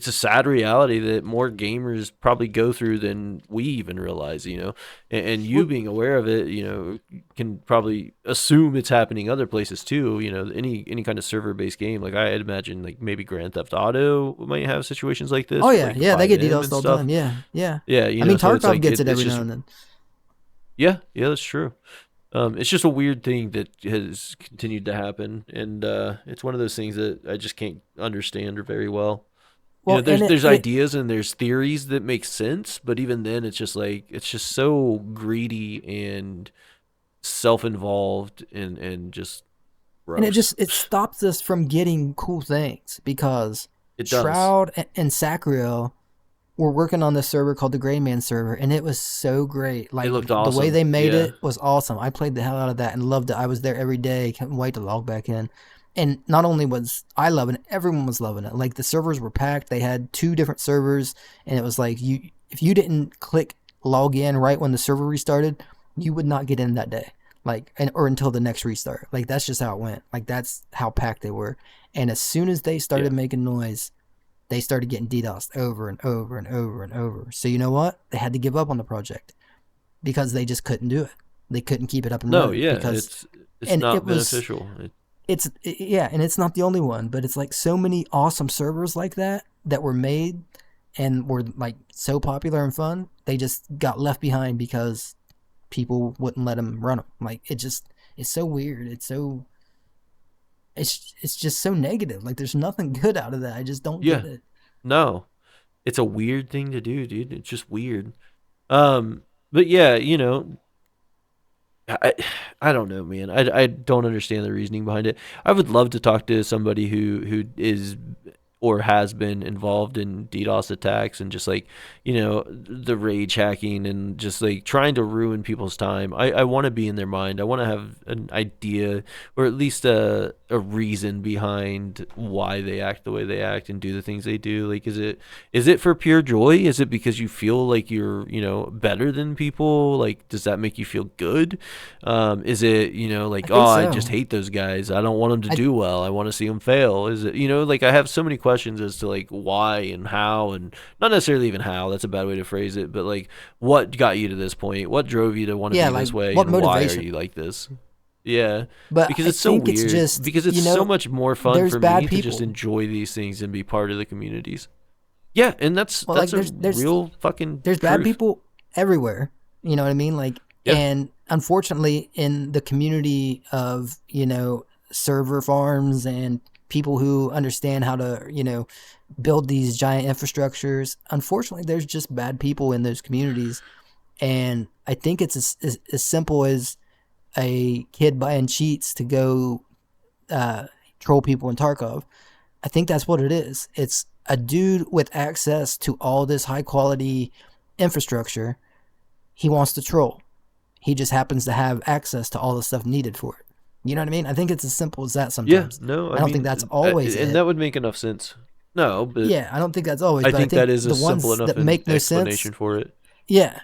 a sad reality that more gamers probably go through than we even realize, you know. And you Well, being aware of it, you know, can probably assume it's happening other places too. You know, any kind of server-based game, like I'd imagine, like maybe Grand Theft Auto might have situations like this oh for yeah, like the yeah, they get 5M DDoSed and all the stuff. time. Yeah, yeah. Yeah, I you mean, know, so it's Tarkov like gets it it's every just now and then. Yeah, yeah, that's true. It's just a weird thing that has continued to happen, and it's one of those things that I just can't understand very well. You know, Well, and there's ideas and there's theories that make sense, but even then, it's just like it's just so greedy and self-involved and just and it gross. just it stops us from getting cool things because It does. Shroud and Sacriel were working on this server called the Gray Man server, and it was so great. It Like looked the way awesome. they made Yeah, it was awesome. I played the hell out of that and loved it. I was there every day. Couldn't wait to log back in. And not only was I loving it, everyone was loving it. Like the servers were packed. They had two different servers, and it was like you if you didn't click log in right when the server restarted, you would not get in that day. Like or until the next restart. Like that's just how it went. Like that's how packed they were. And as soon as they yeah. started making noise, they started getting DDoSed over and over and over and over. So you know what? They had to give up on the project because they just couldn't do it. They couldn't keep it up and No, running yeah, because, it's and not it was, beneficial. yeah, and it's not the only one, but it's like so many awesome servers like that that were made and were like so popular and fun. They just got left behind because people wouldn't let them run them. Like it just, it's so weird. It's just so negative. Like there's nothing good out of that. I just don't get Yeah, it. no, it's a weird thing to do, dude. It's just weird. But yeah, I I don't know, man. I don't understand the reasoning behind it. I would love to talk to somebody who is or has been involved in DDoS attacks and just like, the rage hacking and just like trying to ruin people's time. I want to be in their mind. I want to have an idea or at least a reason behind why they act the way they act and do the things they do. Like, is it for pure joy? Is it because you feel like you're, better than people? Like, does that make you feel good? Is it, I like, oh, think I just so. hate those guys. I don't want them to I do well. I want to see them fail. Is it, like, I have so many questions as to like why and how, and not necessarily even how. That's a bad way to phrase it, but like, what got you to this point? What drove you to want to Yeah, be like this way, what and why are motivation? you like this? Yeah, But because I it's so think it's weird. just, Because it's so much more fun there's for bad me to just people. enjoy these things and be part of the communities. Yeah, and that's Well, that's like a there's real fucking there's bad truth. people everywhere. You know what I mean? Like, Yeah, and unfortunately, in the community of server farms and people who understand how to build these giant infrastructures, unfortunately, there's just bad people in those communities. And I think it's as simple as a kid buying cheats to go uh, troll people in Tarkov. I think that's what it is. It's a dude with access to all this high quality infrastructure. He wants to troll. He just happens to have access to all the stuff needed for it. You know what I mean? I think it's as simple as that yeah. sometimes. No, I I don't think that's mean, always and it. that would make enough sense. No, but Yeah, I don't think that's always, I but I think think that is a the simple ones enough that make no sense, explanation for it. yeah.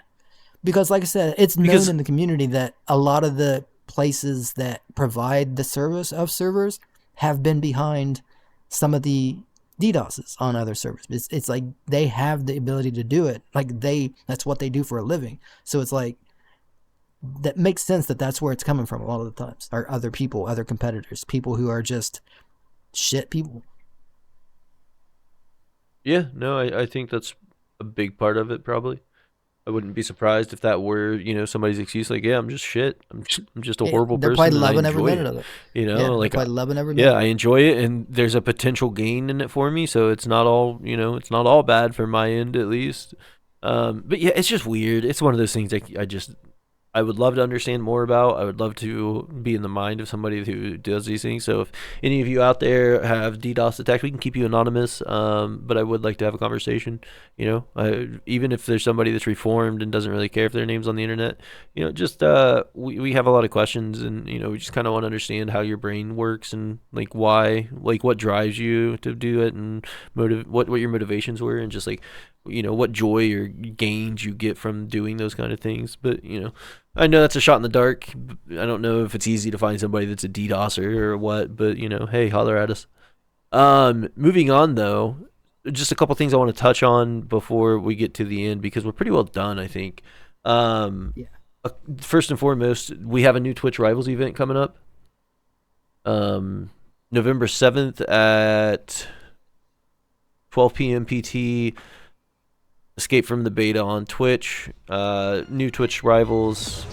Because like I said, it's known Because in the community that a lot of the places that provide the service of servers have been behind some of the DDoSs on other servers. It's like they have the ability to do it. Like that's what they do for a living. So it's like that makes sense that that's where it's coming from a lot of the times. Or other people, other competitors, people who are just shit people. yeah, no, I think that's a big part of it. Probably, I wouldn't be surprised if that were somebody's excuse. Like, yeah, I'm just shit. I'm just a horrible They're probably person, and I loving every enjoy minute it. of it. Yeah, they're Like, probably loving every yeah, minute. I enjoy it, and there's a potential gain in it for me. So it's not all it's not all bad for my end, at least. But yeah, it's just weird. It's one of those things I would love to understand more about. I would love to be in the mind of somebody who does these things. So if any of you out there have DDoS attacks, we can keep you anonymous. But I would like to have a conversation. Even if there's somebody that's reformed and doesn't really care if their name's on the internet, just we have a lot of questions, and we just kind of want to understand how your brain works and like why, like what drives you to do it, and what your motivations were, and just like what joy or gains you get from doing those kind of things. But I know that's a shot in the dark. I don't know if it's easy to find somebody that's a DDoSer or what, but hey, holler at us. Moving on though, just a couple things I want to touch on before we get to the end because we're pretty well done, I think. Um, Yeah. uh, First and foremost, we have a new Twitch Rivals event coming up. Um, November 7th at 12 p.m. PT. Escape from the Beta on Twitch. New Twitch Rivals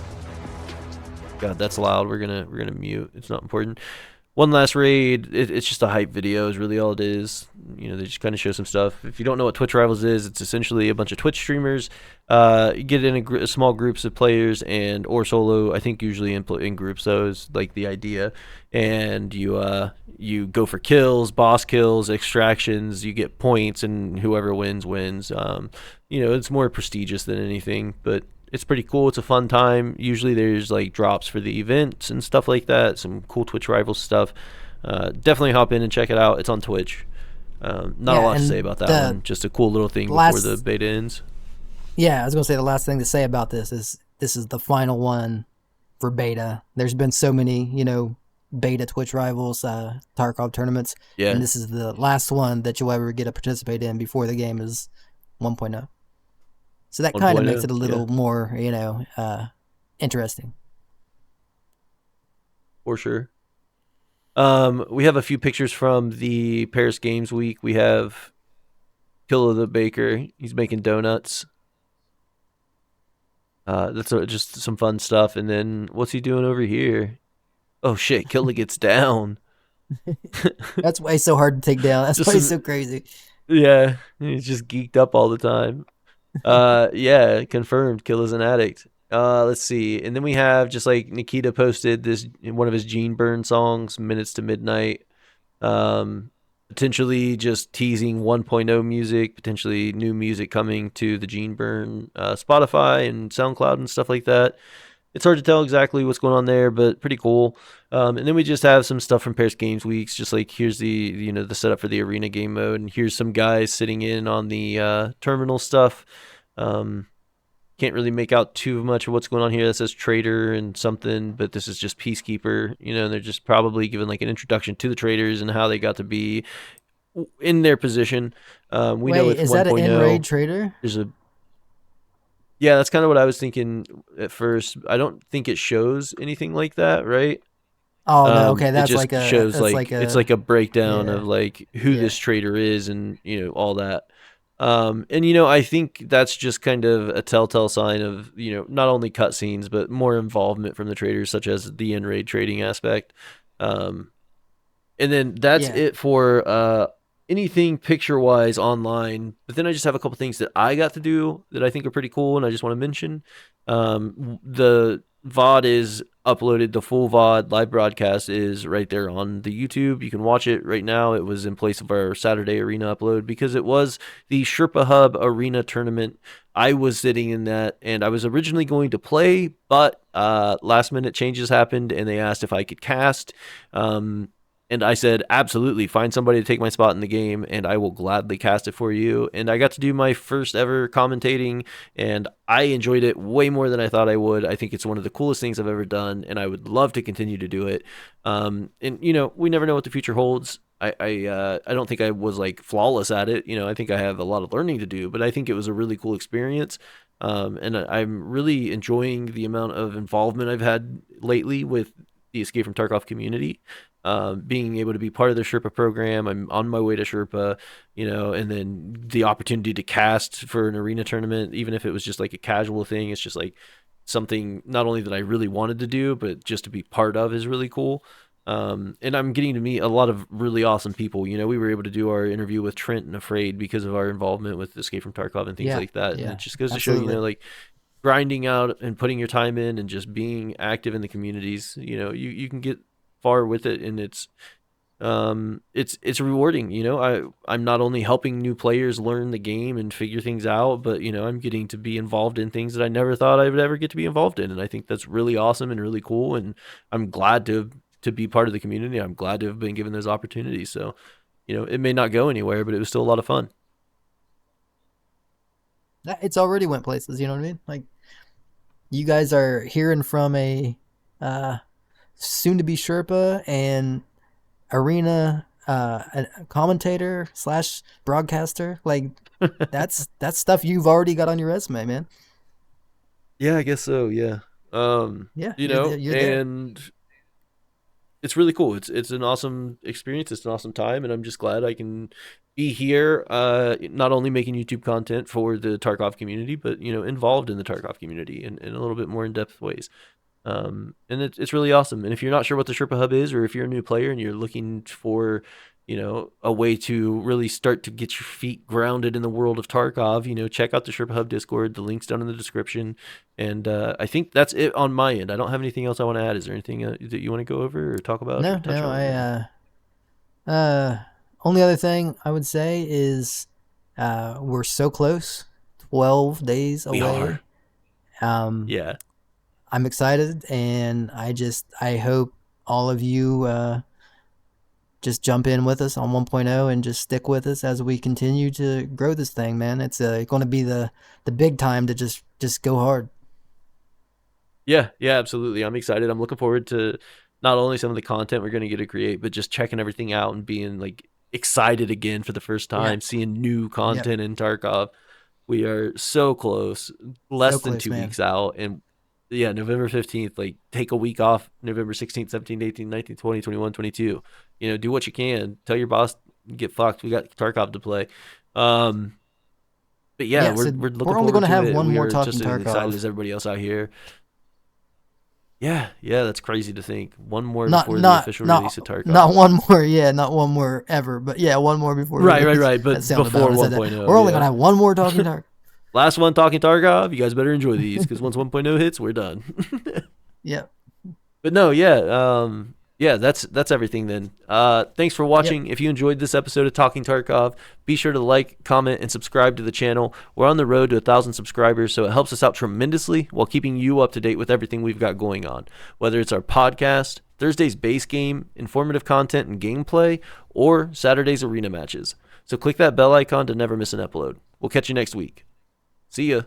God, that's loud. We're gonna mute. It's not important. One last raid. It's just a hype video. Is really all it is. You know, they just kind of show some stuff. If you don't know what Twitch Rivals is, it's essentially a bunch of Twitch streamers. You get in small groups of players and or solo. I think usually in groups though is like the idea. And you go for kills, boss kills, extractions. You get points, and whoever wins wins. You know, it's more prestigious than anything, but it's pretty cool. It's a fun time. Usually there's like drops for the events and stuff like that. Some cool Twitch Rivals stuff. Definitely hop in and check it out. It's on Twitch. Not a Yeah, lot to say and about that the one. Just a cool little thing before the last, beta ends. yeah, I was gonna say the last thing to say about this is this is the final one for beta. There's been so many, beta Twitch Rivals, Tarkov tournaments, and Yeah, this is the last one that you'll ever get to participate in before the game is 1.0. So that kind of makes 1.0. it a Yeah, little more, interesting. for sure. We have a few pictures from the Paris Games Week. We have Killa the Baker. He's making donuts. That's just some fun stuff. And then what's he doing over here? Oh shit, Killa gets down. That's why it's so hard to take down. That's Just why it's some so crazy. Yeah, he's just geeked up all the time. Yeah, confirmed. Killa's an addict. Let's see, and then we have just like Nikita posted this one of his Gene Burn songs, "Minutes to Midnight." Um, Potentially just teasing 1.0 music, potentially new music coming to the Gene Burn Spotify and SoundCloud and stuff like that. It's hard to tell exactly what's going on there, but pretty cool. And then we just have some stuff from Paris Games Weeks, just like here's the setup for the arena game mode, and here's some guys sitting in on the terminal stuff. Um, can't really make out too much of what's going on here. That says trader and something, but this is just peacekeeper. You know, and they're just probably giving like an introduction to the traders and how they got to be in their position. We know Wait, with is that an 1.0, in-raid trader? there's a yeah, that's kind of what I was thinking at first. I don't think it shows anything like that, right? Oh no, okay, It just shows that's like like it's like a breakdown of yeah, like who yeah, this trader is and all that. And I think that's just kind of a telltale sign of not only cutscenes but more involvement from the traders, such as the in-raid trading aspect. Um, and then that's yeah, it for anything picture wise online. But then I just have a couple things that I got to do that I think are pretty cool, and I just want to mention. The VOD is uploaded. The full VOD live broadcast is right there on the YouTube. You can watch it right now. It was in place of our Saturday Arena upload because it was the Sherpa Hub Arena tournament. I was sitting in that, and I was originally going to play, but last minute changes happened, and they asked if I could cast. Um, and I said, absolutely, find somebody to take my spot in the game, and I will gladly cast it for you. And I got to do my first ever commentating, and I enjoyed it way more than I thought I would. I think it's one of the coolest things I've ever done, and I would love to continue to do it. And we never know what the future holds. I don't think I was like flawless at it. I think I have a lot of learning to do, but I think it was a really cool experience. And I'm really enjoying the amount of involvement I've had lately with the Escape from Tarkov community. Being able to be part of the Sherpa program. I'm on my way to Sherpa, and then the opportunity to cast for an arena tournament, even if it was just like a casual thing, it's just like something not only that I really wanted to do, but just to be part of is really cool. And I'm getting to meet a lot of really awesome people. We were able to do our interview with Trent and Afraid because of our involvement with Escape from Tarkov and things yeah, like that. And it yeah, just goes to show, absolutely. like grinding out and putting your time in and just being active in the communities, you can get far with it, and it's rewarding. I'm not only helping new players learn the game and figure things out, but I'm getting to be involved in things that I never thought I would ever get to be involved in, and I think that's really awesome and really cool, and I'm glad to be part of the community. I'm glad to have been given those opportunities. So it may not go anywhere, but it was still a lot of fun. It's already went places. You know what I mean? Like you guys are hearing from a uh, soon-to-be Sherpa and arena a commentator slash broadcaster. Like that's stuff you've already got on your resume, man. Yeah, I guess so. Yeah. Yeah, you're there. And it's really cool. It's an awesome experience. It's an awesome time, and I'm just glad I can be here. Not only making YouTube content for the Tarkov community, but involved in the Tarkov community in a little bit more in depth ways. And it's really awesome. And if you're not sure what the Sherpa Hub is, or if you're a new player and you're looking for, a way to really start to get your feet grounded in the world of Tarkov, check out the Sherpa Hub Discord. The link's down in the description. And I think that's it on my end. I don't have anything else I want to add. Is there anything that you want to go over or talk about or No, touch no, on? Or uh, only other thing I would say is we're so close, 12 days we away. are. Um, Yeah. I'm excited, and I hope all of you just jump in with us on 1.0 and just stick with us as we continue to grow this thing, man. It's going to be the big time to just go hard. Yeah, yeah, absolutely. I'm excited. I'm looking forward to not only some of the content we're going to get to create, but just checking everything out and being like excited again for the first Yeah. time, seeing new Yep. content in Tarkov. We are so close, So less than close, 2 man. weeks out. And yeah, November 15th, like take a week off, November 16th, 17th, 18th, 19th, 20th, 21st, 22nd. Do what you can. Tell your boss, get fucked. We got Tarkov to play. Um, but yeah, Yeah. we're, So we're looking we're only going forward to to have it. one We more are Talking just as excited Tarkov. as everybody else out here. Yeah, yeah, that's crazy to think. One more Not before the not official release not of Tarkov. not one more. Yeah, not one more ever. But yeah, one more before Right, right, release. right. That But sounded bad before when I said that. 1.0, We're only going to have yeah. one more Talking Tarkov. Last one talking Tarkov. You guys better enjoy these because once 1.0 hits, we're done. Yeah. But no, yeah, yeah, that's everything then. Thanks for Yep. watching. If you enjoyed this episode of Talking Tarkov, be sure to like, comment, and subscribe to the channel. We're on the road to 1,000 subscribers, so it helps us out tremendously while keeping you up to date with everything we've got going on. Whether it's our podcast, Thursday's base game, informative content and gameplay, or Saturday's arena matches. So click that bell icon to never miss an upload. We'll catch you next week. See ya.